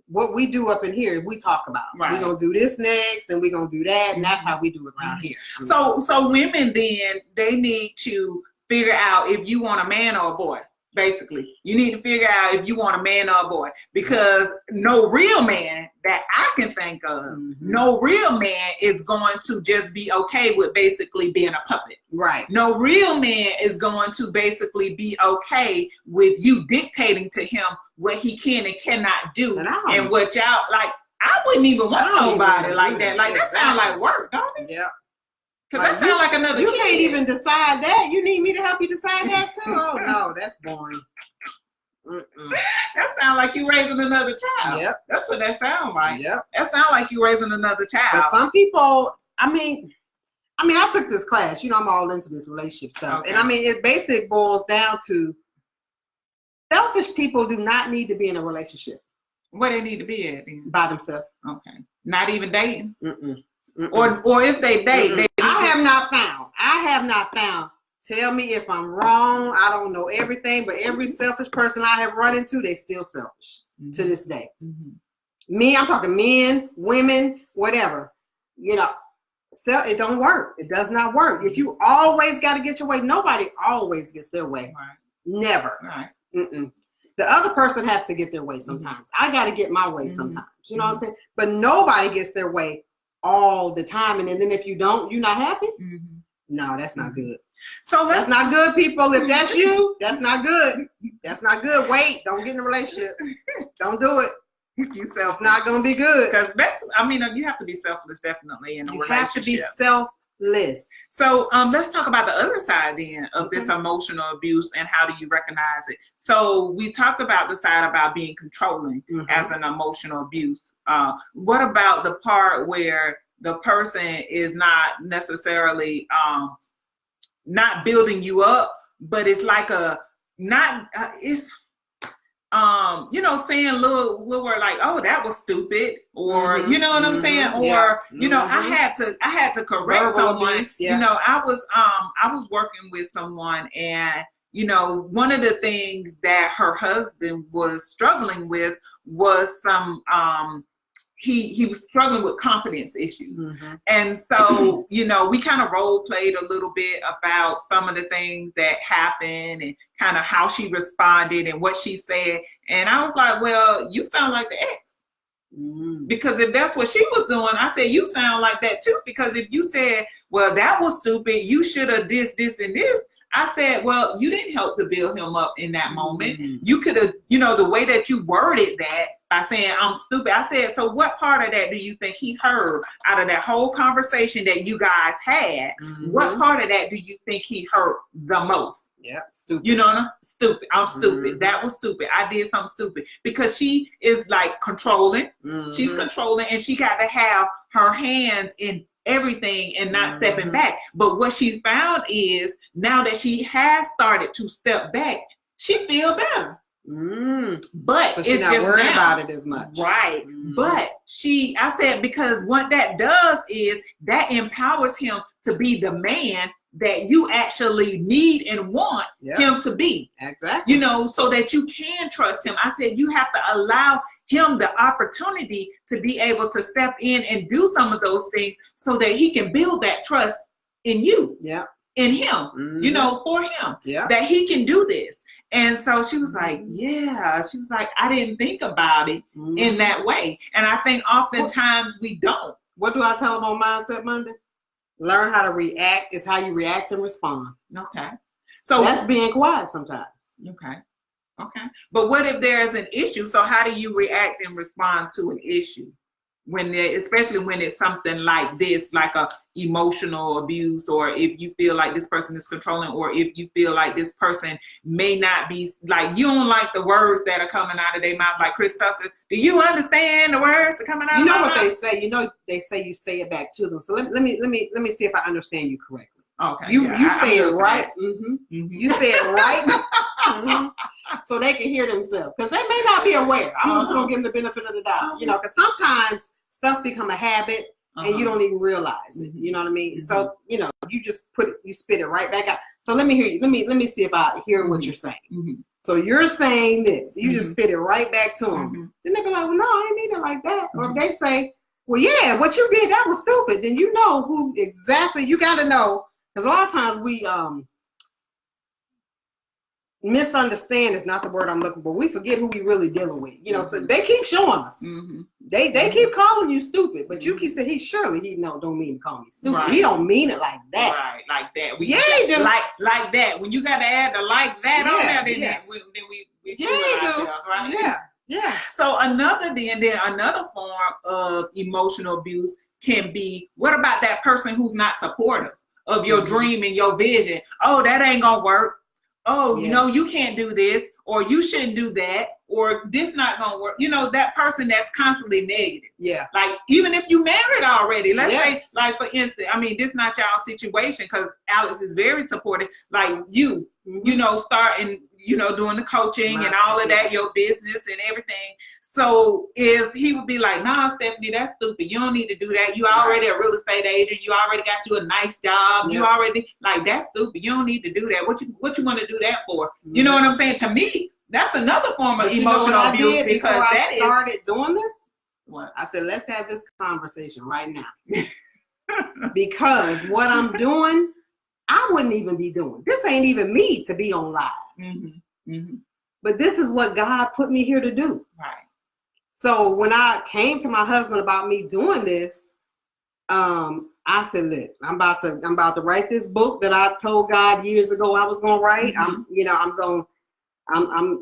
what we do up in here. We talk about. Right. We're going to do this next, and we're going to do that, and that's how we do it around here. So women then, they need to figure out if you want a man or a boy. Basically, you need to figure out if you want a man or a boy, because no real man that I can think of, no real man is going to just be okay with basically being a puppet. Right. No real man is going to basically be okay with you dictating to him what he can and cannot do, and what y'all like. I wouldn't even want nobody like that. Like that sounds like work, don't it? Yeah. Cause that sounds like another You kid. Can't even decide that. You need me to help you decide that too? Oh no, that's boring. That sounds like you raising another child. Yep. That's what that sounds like. Yep. That sounds like you raising another child. But some people, I mean, I took this class. You know, I'm all into this relationship stuff. Okay. And I mean, it basically boils down to selfish people do not need to be in a relationship. Where they need to be at then? By themselves. Okay. Not even dating? Or if they date, they I have not found. Tell me if I'm wrong. I don't know everything, but every selfish person I have run into, they still selfish to this day. Me, I'm talking men, women, whatever. You know, it don't work. It does not work. If you always got to get your way, nobody always gets their way. Right. Never. Right. The other person has to get their way sometimes. I got to get my way sometimes. You know what I'm saying? But nobody gets their way all the time. And then if you don't, you're not happy? No, that's not good. So that's not good, people. If that's you, that's not good. That's not good. Wait, don't get in a relationship. Don't do it. It's not going to be good. Because you have to be selfless, definitely, in a relationship. You have to be selfless. So let's talk about the other side then of this emotional abuse and how do you recognize it. So we talked about the side about being controlling as an emotional abuse. What about the part where the person is not necessarily not building you up, but it's like saying little word like, oh, that was stupid, or you know what I'm saying, or you know, I had to correct verbal someone abuse, you know, I was working with someone, and you know, one of the things that her husband was struggling with was some he was struggling with confidence issues. And so, you know, we kind of role played a little bit about some of the things that happened and kind of how she responded and what she said. And I was like, well, you sound like the ex. Because if that's what she was doing, I said, you sound like that too. Because if you said, well, that was stupid, you should have this, and this. I said, well, you didn't help to build him up in that moment. You could have, you know, the way that you worded that by saying I'm stupid. I said, so what part of that do you think he heard out of that whole conversation that you guys had? What part of that do you think he heard the most? Yeah, stupid. You know, stupid. I'm stupid. That was stupid. I did something stupid. Because she is like controlling. She's controlling, and she got to have her hands in everything and not stepping back. But what she's found is now that she has started to step back, she feel better. But so she's it's not just worried now. About it as much. Right. But I said, because what that does is that empowers him to be the man that you actually need and want him to be. Exactly. You know, so that you can trust him. I said, you have to allow him the opportunity to be able to step in and do some of those things so that he can build that trust in you. In him, you know, for him, that he can do this. And so she was like, she was like, I didn't think about it in that way. And I think oftentimes we don't. What do I tell them on Mindset Monday? Learn how to react is how you react and respond. Okay. So that's being quiet sometimes. Okay. But what if there's an issue? So how do you react and respond to an issue? Especially when it's something like this, like a emotional abuse, or if you feel like this person is controlling, or if you feel like this person may not be, like, you don't like the words that are coming out of their mouth, like Chris Tucker. Do you understand the words that are coming out of their mouth? You know what they say? You know, they say you say it back to them. So let me see if I understand you correctly. Okay. You say it right. You say it right. Mm-hmm. So they can hear themselves, because they may not be aware. I'm just gonna give them the benefit of the doubt, you know, because sometimes stuff become a habit and you don't even realize it. You know what I mean? So you know, you just spit it right back out. So let me hear you. Let me see if I hear what you're saying. So you're saying this. You just spit it right back to them. Then they be like, well, no, I ain't mean it like that. Or if they say, well, yeah, what you did, that was stupid. Then you know who exactly, you got to know. Because a lot of times we misunderstand is not the word I'm looking for. We forget who we really dealing with. You know, so they keep showing us. They keep calling you stupid, but you keep saying he don't mean to call me stupid. Right. He don't mean it like that. Right, like that. He do. Like that. When you got to add the like that on there, then we ourselves, right? Yeah. Yeah. So another form of emotional abuse can be, what about that person who's not supportive of your dream and your vision? Oh, that ain't gonna work. Oh, no, you can't do this, or you shouldn't do that, or this not gonna work. You know, that person that's constantly negative. Yeah. Like, even if you married already, let's say, like, for instance, I mean, this not y'all situation, because Alex is very supportive. Like you know, starting, you know, doing the coaching and all of that, your business and everything. So if he would be like, nah, Stephanie, that's stupid. You don't need to do that. You already a real estate agent. You already got you a nice job. You already, like, that's stupid. You don't need to do that. What you want to do that for? You know what I'm saying? To me, that's another form of emotional abuse, because I started doing this. What? I said, let's have this conversation right now. Because what I'm doing, I wouldn't even be doing. This ain't even me to be on live. But this is what God put me here to do. Right. So when I came to my husband about me doing this, I said, look, I'm about to write this book that I told God years ago I was gonna write. I'm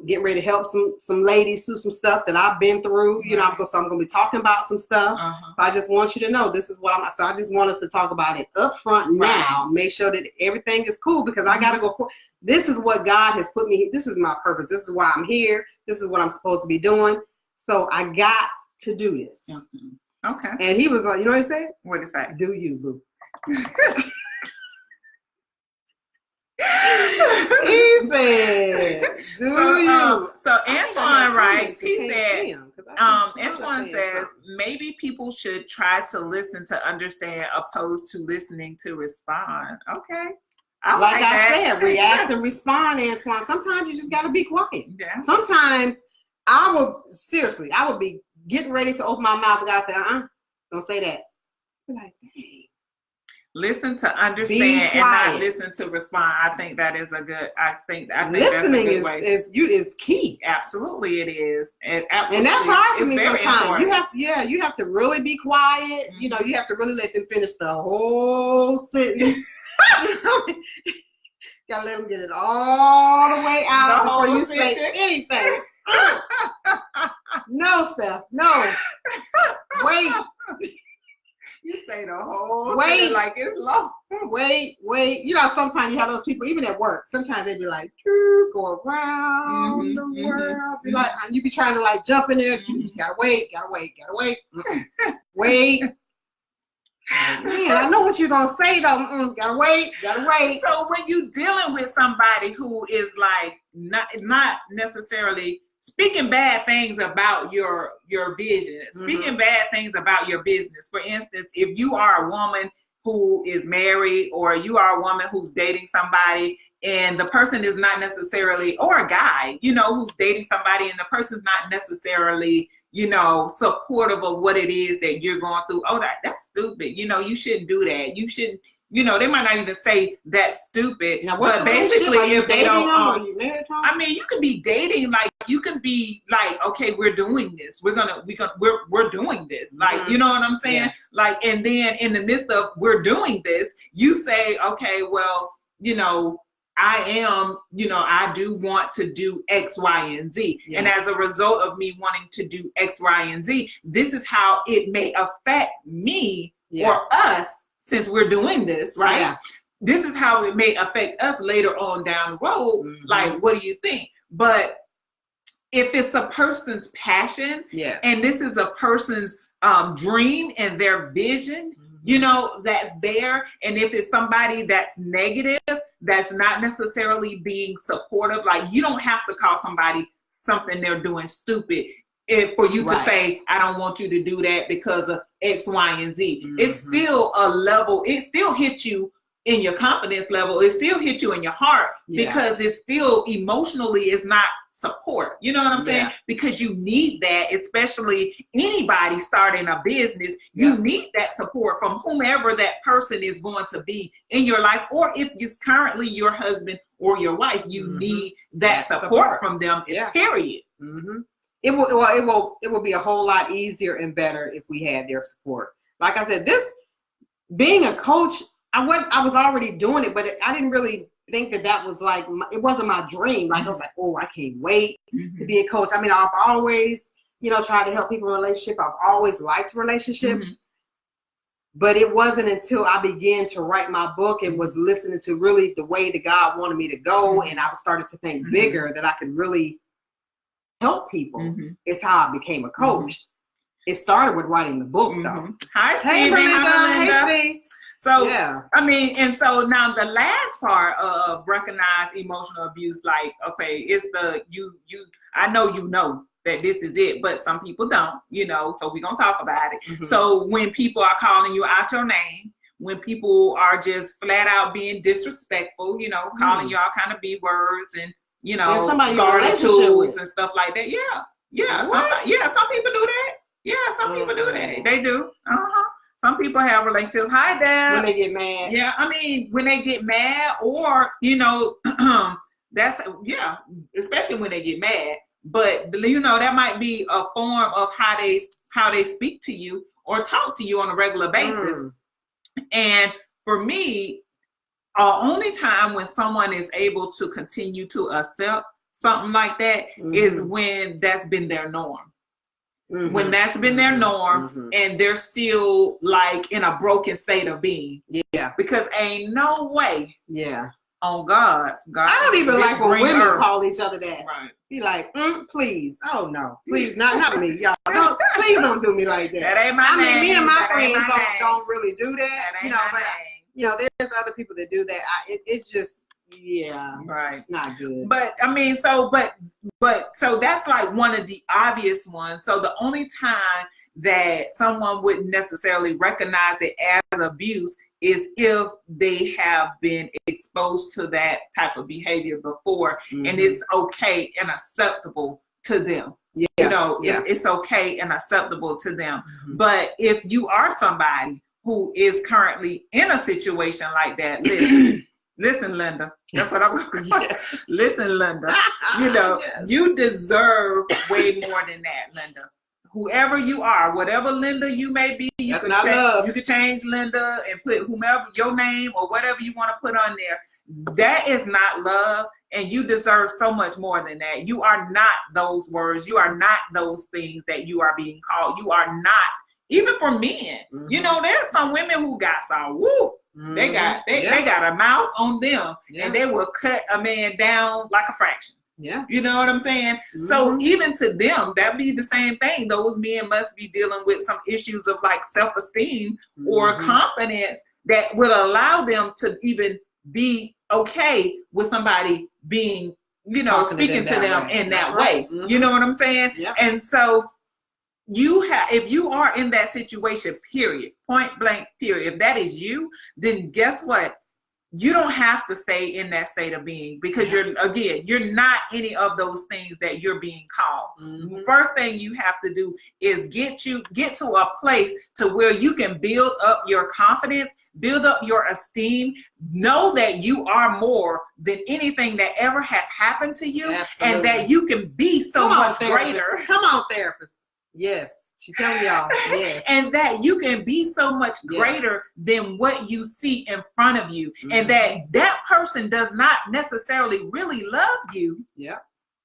getting ready to help some ladies through some stuff that I've been through. You know, so I'm gonna be talking about some stuff. So I just want you to know this is what so I just want us to talk about it up front now. Make sure that everything is cool, because I gotta go for this is what God has put me. This is my purpose. This is why I'm here. This is what I'm supposed to be doing. So I got to do this. Okay. And he was like, you know what he said? What did he say? Do you, boo? He said, do you? So Antoine writes, he said, Antoine says, maybe people should try to listen to understand opposed to listening to respond. Okay. Like I said, react and respond, Antoine. Sometimes you just got to be quiet. Yeah. Sometimes I would be getting ready to open my mouth, and God said, don't say that. Be like, dang. Listen to understand and not listen to respond. I think that is a good. I think listening that's a good way. is key. Absolutely, it is. And that's hard for me sometimes. You have to really be quiet. You know, you have to really let them finish the whole sentence. Gotta let them get it all the way out before you say anything. No, Steph. No. Wait. You say the whole thing like it's long. Wait. You know, sometimes you have those people, even at work, sometimes they be like, go around the world. Be like, and you be trying to like jump in there. You gotta wait. Wait. Man, I know what you're gonna say though. Gotta wait. So when you dealing with somebody who is like not necessarily speaking bad things about your vision, speaking bad things about your business. For instance, if you are a woman who is married, or you are a woman who's dating somebody and the person is not necessarily, or a guy, you know, who's dating somebody and the person's not necessarily, you know, supportive of what it is that you're going through. Oh, that's stupid. You know, you shouldn't do that. You shouldn't, you know, they might not even say that's stupid. Now, but basically, if they don't, I mean, you can be dating, like, you can be like, okay, we're doing this. We're doing this. Like, you know what I'm saying? Yeah. Like, and then in the midst of we're doing this, you say, okay, well, you know, I do want to do X, Y, and Z. Yeah. And as a result of me wanting to do X, Y, and Z, this is how it may affect me or us since we're doing this, right? Yeah. This is how it may affect us later on down the road. Like, what do you think? But if it's a person's passion and this is a person's dream and their vision, you know, that's there. And if it's somebody that's negative, that's not necessarily being supportive, like you don't have to call somebody something they're doing stupid for you to say, I don't want you to do that because of X, Y, and Z. It's still a level, it still hits you in your confidence level, it still hits you in your heart because it's still emotionally is not support. You know what I'm saying? Because you need that, especially anybody starting a business, you need that support from whomever that person is going to be in your life, or if it's currently your husband or your wife, you need that support from them, period. It will be a whole lot easier and better if we had their support. Like I said, being a coach, I was already doing it, but I didn't really think that was like, it wasn't my dream. Like I was like, oh, I can't wait to be a coach. I mean, I've always, you know, tried to help people in relationships. I've always liked relationships, but it wasn't until I began to write my book and was listening to really the way that God wanted me to go. And I started to think bigger that I could really help people. It's how I became a coach. It started with writing the book though. Hi, Steve. Hey, Belinda. Hey, Steve. So, I mean, and so now the last part of recognize emotional abuse, like, okay, it's I know you know that this is it, but some people don't, you know, so we're going to talk about it. So when people are calling you out your name, when people are just flat out being disrespectful, you know, calling you all kind of B words and, you know, guarded tools and stuff like that. Some people do that. Some people do that. They do. Some people have relationships. Hi, Dad. When they get mad. Yeah, I mean, when they get mad, or, you know, especially when they get mad. But, you know, that might be a form of how they speak to you or talk to you on a regular basis. And for me, only time when someone is able to continue to accept something like that is when that's been their norm. When that's been their norm and they're still like in a broken state of being. Because ain't no way on God. I don't even like when women call each other that. Right. Be like, please. Oh no. Please, not me. Y'all please don't do me like that. That ain't my name. I mean, me and my friends don't really do that. You know, but you know, there's other people that do that. It just it's not good. But I mean, so that's like one of the obvious ones. So the only time that someone wouldn't necessarily recognize it as abuse is if they have been exposed to that type of behavior before, and it's okay and acceptable to them. You know, it's okay and acceptable to them. But if you are somebody who is currently in a situation like that, listen, Linda. That's what I'm going to call it. Listen, Linda. You know, you deserve way more than that, Linda. Whoever you are, whatever Linda you may be, you could change Linda and put whomever your name or whatever you want to put on there. That is not love, and you deserve so much more than that. You are not those words. You are not those things that you are being called. You are not, even for men. You know, there's some women who got some they got a mouth on them, and they will cut a man down like a fraction. You know what I'm saying? So even to them, that'd be the same thing. Those men must be dealing with some issues of like self-esteem or confidence that would allow them to even be okay with somebody being, you know, speaking to them in that way. You know what I'm saying? And so if you are in that situation, period, point blank, period, if that is you, then guess what? You don't have to stay in that state of being, because you're not any of those things that you're being called. First thing you have to do is get to a place to where you can build up your confidence, build up your esteem, know that you are more than anything that ever has happened to you. And that you can be so much greater. Come on, therapist. Yes. She telling y'all, yes. And that you can be so much greater than what you see in front of you. And that person does not necessarily really love you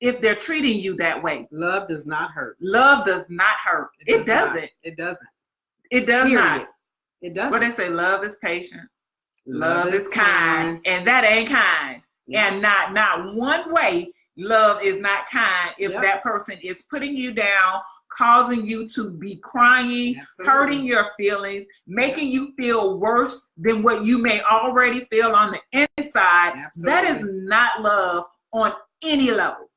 if they're treating you that way. Love does not hurt. Love does not hurt. It doesn't. It doesn't. It does not. It doesn't. But they say love is patient. Love is kind. And that ain't kind. And not one way love is not kind if that person is putting you down, causing you to be crying, hurting your feelings, making you feel worse than what you may already feel on the inside. That is not love on any level.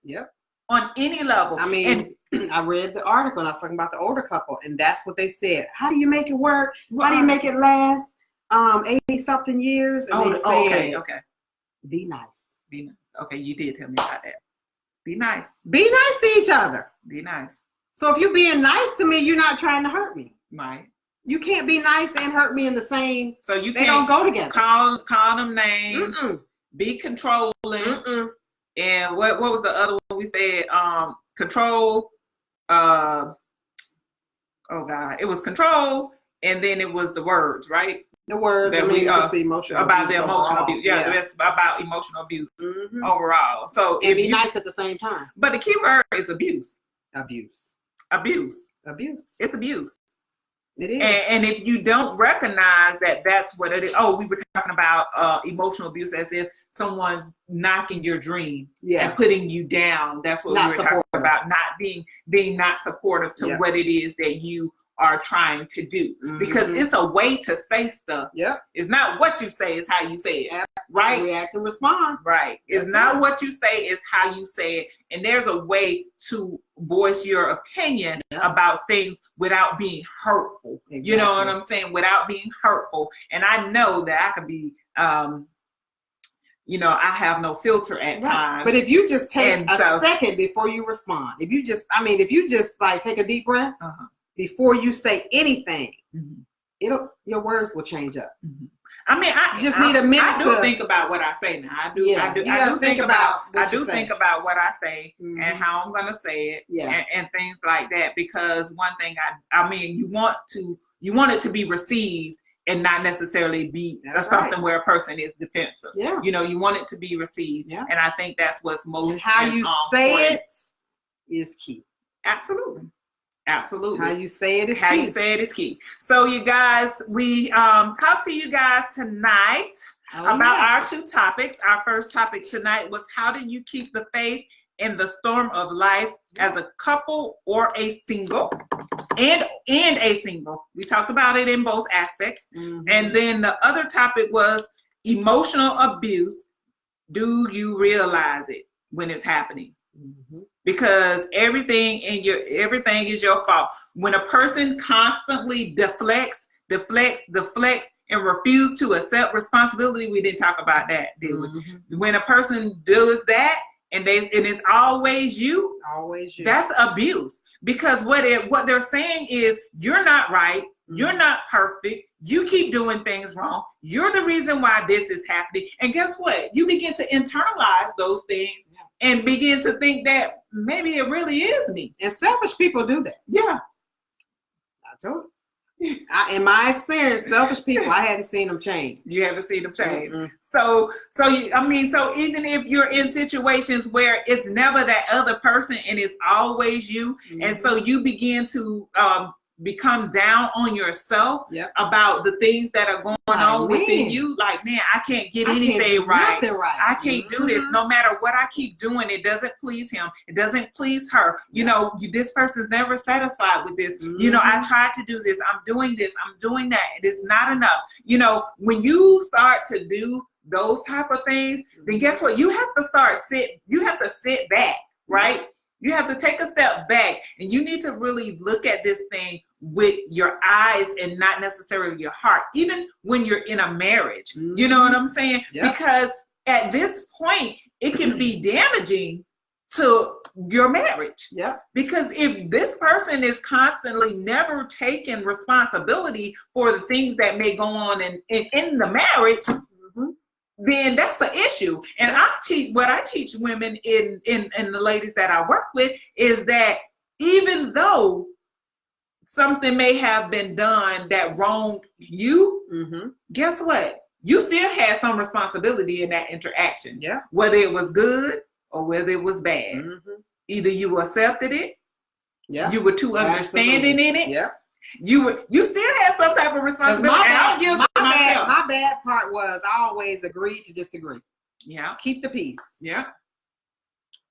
On any level. I mean, I read the article and I was talking about the older couple, and that's what they said. How do you make it work? How do you make it last 80-something years? And they said, okay. Be nice. Be nice. Okay, you did tell me about that. Be nice. Be nice to each other. Be nice. So if you're being nice to me, you're not trying to hurt me. Right. You can't be nice and hurt me in the same. So you they don't go together. Call them names. Be controlling. And what was the other one we said? Control. Oh God, it was control, and then it was the words, right? The words that we just the emotional about abuse the emotional overall. abuse. Yeah, that's about emotional abuse overall. So and be nice at the same time. But the key word is abuse. Abuse. It's abuse. It is. And if you don't recognize that that's what it is. Oh, we were talking about emotional abuse as if someone's knocking your dream and putting you down. That's what we were talking about. Not being not supportive to what it is that you are trying to do. Because it's a way to say stuff. It's not what you say, it's how you say it. Right? React and respond. Right. It's not what you say, it's how you say it. And there's a way to voice your opinion about things without being hurtful. You know what I'm saying? Without being hurtful. And I know that I could be I have no filter at times. But if you just take a second before you respond, if you just like take a deep breath before you say anything, your words will change up. I mean, I just need a minute. I do think about what I say now. I do think about what I say and how I'm gonna say it and things like that. Because one thing I mean, you want it to be received and not necessarily be something where a person is defensive. You know, you want it to be received. And I think that's what's most and how you say it is key. Absolutely. How you say it is key. You say it is key. So you guys, we talked to you guys tonight about our two topics. Our first topic tonight was how do you keep the faith in the storm of life as a couple or a single and a single. We talked about it in both aspects. And then the other topic was emotional abuse. Do you realize it when it's happening? Because everything is your fault. When a person constantly deflects, and refuse to accept responsibility, we didn't talk about that, did we? When a person does that, and it's always you, that's abuse. Because what they're saying is you're not right. You're not perfect. You keep doing things wrong. You're the reason why this is happening. And guess what? You begin to internalize those things and begin to think that maybe it really is me. And selfish people do that. Yeah. I told you. In my experience, selfish people, I hadn't seen them change. You haven't seen them change. So even if you're in situations where it's never that other person and it's always you, and so you begin to become down on yourself about the things that are going on within you. Like, man, I can't get anything right. I can't do this. No matter what I keep doing, it doesn't please him. It doesn't please her. You know, this person's never satisfied with this. You know, I tried to do this. I'm doing this. I'm doing that. It is not enough. You know, when you start to do those type of things, then guess what? You have to sit back, right? You have to take a step back, and you need to really look at this thing with your eyes and not necessarily your heart, even when you're in a marriage. You know what I'm saying? Because at this point, it can be damaging to your marriage. Because if this person is constantly never taking responsibility for the things that may go on in the marriage, then that's an issue. And what I teach women in the ladies that I work with is that even though something may have been done that wronged you, guess what? You still had some responsibility in that interaction. Whether it was good or whether it was bad. Either you accepted it, you were too understanding in it. You still had some type of responsibility. My bad part was I always agreed to disagree. Yeah. Keep the peace. Yeah.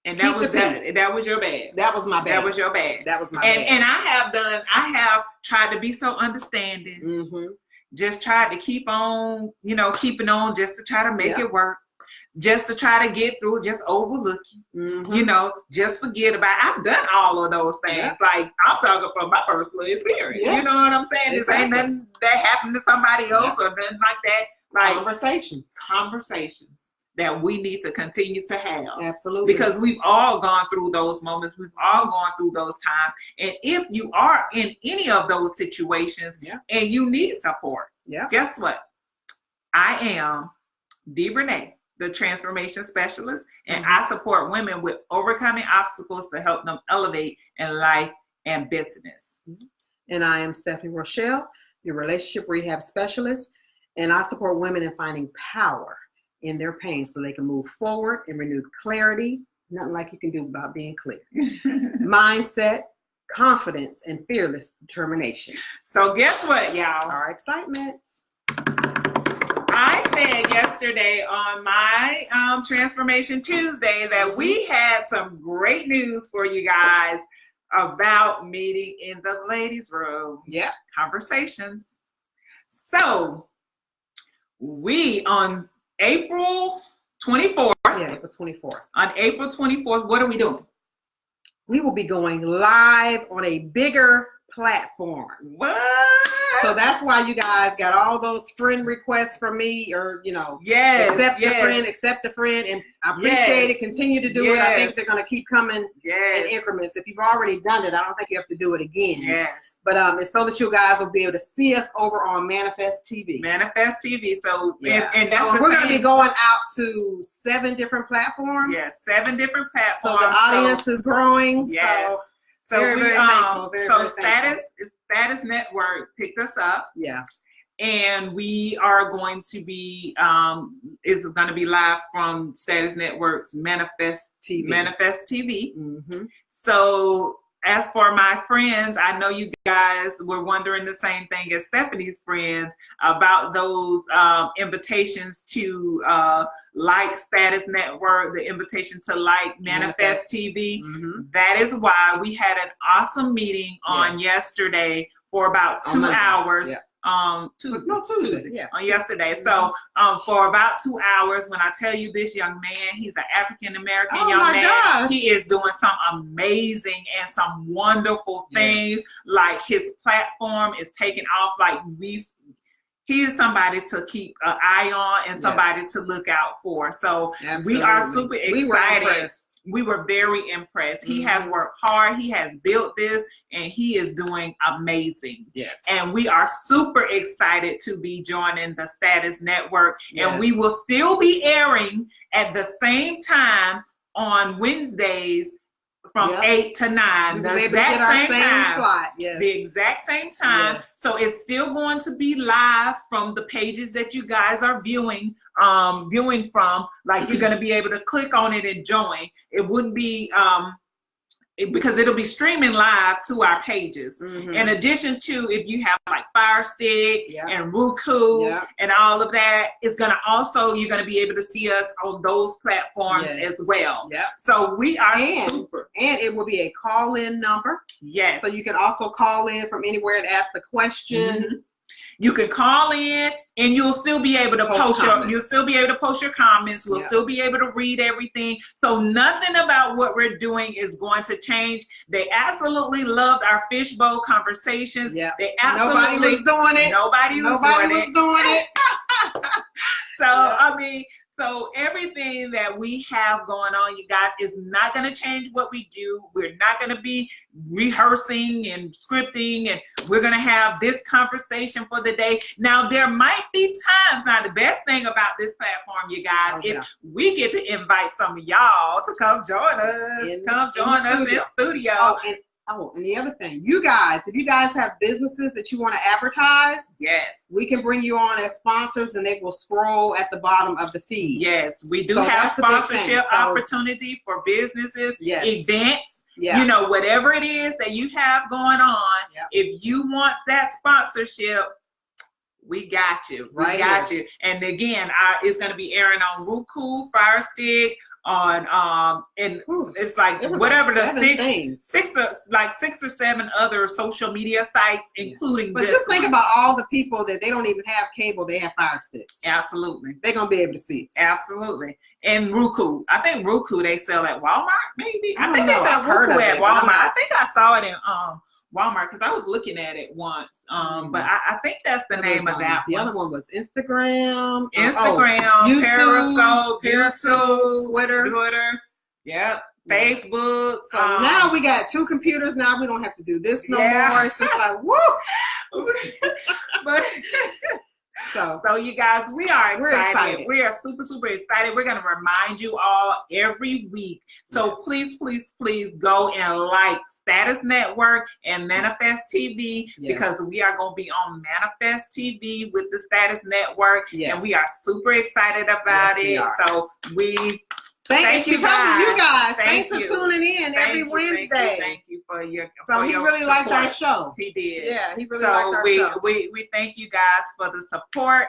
And that was that. That was your bad. That was my bad. That was your bad. That was my bad. And I have tried to be so understanding. Mm-hmm. Just tried to keep on, keeping on just to try to make it work. Just to try to get through, just overlook you, just forget about it. I've done all of those things. Yeah. Like, I'm talking from my personal experience. Yeah. You know what I'm saying? Exactly. This ain't nothing that happened to somebody else or nothing like that. Like conversations that we need to continue to have. Absolutely. Because we've all gone through those moments. We've all gone through those times. And if you are in any of those situations and you need support, guess what? I am D.Renee, the transformation specialist, and I support women with overcoming obstacles to help them elevate in life and business. And I am Stephanie Rochelle, the relationship rehab specialist, and I support women in finding power in their pain so they can move forward in renewed clarity. Nothing like you can do about being clear. Mindset, confidence, and fearless determination. So guess what, y'all? Our excitements. I said yesterday on my Transformation Tuesday that we had some great news for you guys about meeting in the ladies' room. Yeah. Conversations. So we on April 24th. Yeah, April 24th. On April 24th, what are we doing? We will be going live on a bigger platform. What? So that's why you guys got all those friend requests from me, or accept the friend, and I appreciate it. Continue to do it. I think they're going to keep coming in increments. If you've already done it, I don't think you have to do it again. Yes. But it's so that you guys will be able to see us over on Manifest TV. Manifest TV. So and that's we're going to be going out to 7 different platforms. Yes, 7 different platforms. So the audience is growing. Yes. So very thankful. Status Network picked us up. Yeah. And we are going to be is going to be live from Status Network's Manifest TV. Mm-hmm. So as for my friends, I know you guys were wondering the same thing as Stephanie's friends about those invitations to like Status Network, the invitation to like Manifest TV. Mm-hmm. That is why we had an awesome meeting on yesterday for about 2 hours. Yeah. Tuesday. Yeah. On yesterday. So for about 2 hours, when I tell you this young man, he's an African American young man. Gosh. He is doing some amazing and some wonderful things. Yes. Like his platform is taking off. Like he is somebody to keep an eye on and somebody to look out for. So we are super excited. We were very impressed. He has worked hard. He has built this, and he is doing amazing. Yes. And we are super excited to be joining the Status Network. Yes. And we will still be airing at the same time on Wednesdays from 8 to 9. The exact same time. Slot. Yes. The exact same time. Yes. So it's still going to be live from the pages that you guys are viewing from. Like you're going to be able to click on it and join. It wouldn't be because it'll be streaming live to our pages. Mm-hmm. In addition to, if you have like Fire Stick and Roku and all of that, it's gonna also, you're gonna be able to see us on those platforms as well. Yep. So we are super. And it will be a call-in number. Yes. So you can also call in from anywhere and ask the question. Mm-hmm. You can call in and you'll still be able to post your comments. We'll still be able to read everything. So nothing about what we're doing is going to change. They absolutely loved our fishbowl conversations. Yeah. They absolutely Nobody was doing it. Nobody was doing it. So I mean, so everything that we have going on, you guys, is not going to change what we do. We're not going to be rehearsing and scripting, and we're going to have this conversation for the day. Now, there might be times. Now, the best thing about this platform, you guys, is we get to invite some of y'all to come join us. In studio. And the other thing, you guys, if you guys have businesses that you want to advertise, we can bring you on as sponsors, and they will scroll at the bottom of the feed. Yes, we do have sponsorship opportunity for businesses, events, you know, whatever it is that you have going on. If you want that sponsorship, we got you. We got you. And again, it's going to be airing on Roku, Fire Stick, on and it's like whatever the six or seven other social media sites, including but this just think one. about all the people that they don't even have cable, they have Fire Sticks. Absolutely. They're gonna be able to see it. Absolutely. And Roku. I think Roku they sell at Walmart, maybe. I think they know. sell I've heard Roku of at it, Walmart. I think I saw it in Walmart because I was looking at it once. But I think that's the name of that the one. other one was Instagram, YouTube, Periscope, YouTube, Twitter. Yep. Facebook. So now we got 2 computers. Now we don't have to do this no more. It's just like, woo! But so you guys, we're excited. We are super, super excited. We're going to remind you all every week. So please go and like Status Network and Manifest TV because we are going to be on Manifest TV with the Status Network. And we are super excited about it. So Thank you guys. You guys. Thanks for tuning in every Wednesday. Thank you for your So he really liked our show. He did. Yeah, he really liked our show. We thank you guys for the support,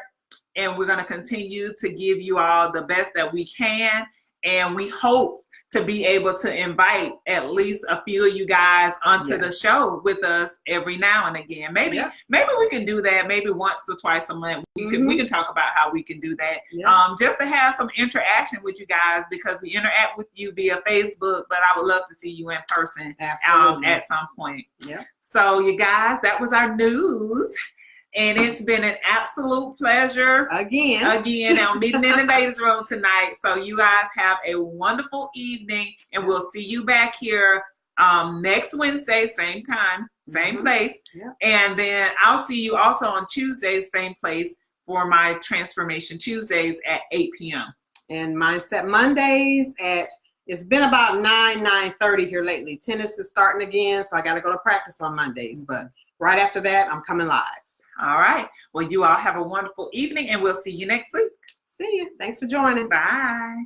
and we're going to continue to give you all the best that we can. And we hope to be able to invite at least a few of you guys onto the show with us every now and again. Maybe we can do that. Maybe once or twice a month. We can talk about how we can do that. Just to have some interaction with you guys because we interact with you via Facebook, but I would love to see you in person at some point. Yeah. So you guys, that was our news. And it's been an absolute pleasure. Again, our meeting in the ladies' room tonight. So you guys have a wonderful evening, and we'll see you back here next Wednesday, same time, same place. And then I'll see you also on Tuesdays, same place for my Transformation Tuesdays at 8 p.m. And Mindset Mondays it's been about 9:30 here lately. Tennis is starting again, so I got to go to practice on Mondays. But right after that, I'm coming live. All right. Well, you all have a wonderful evening, and we'll see you next week. See you. Thanks for joining. Bye.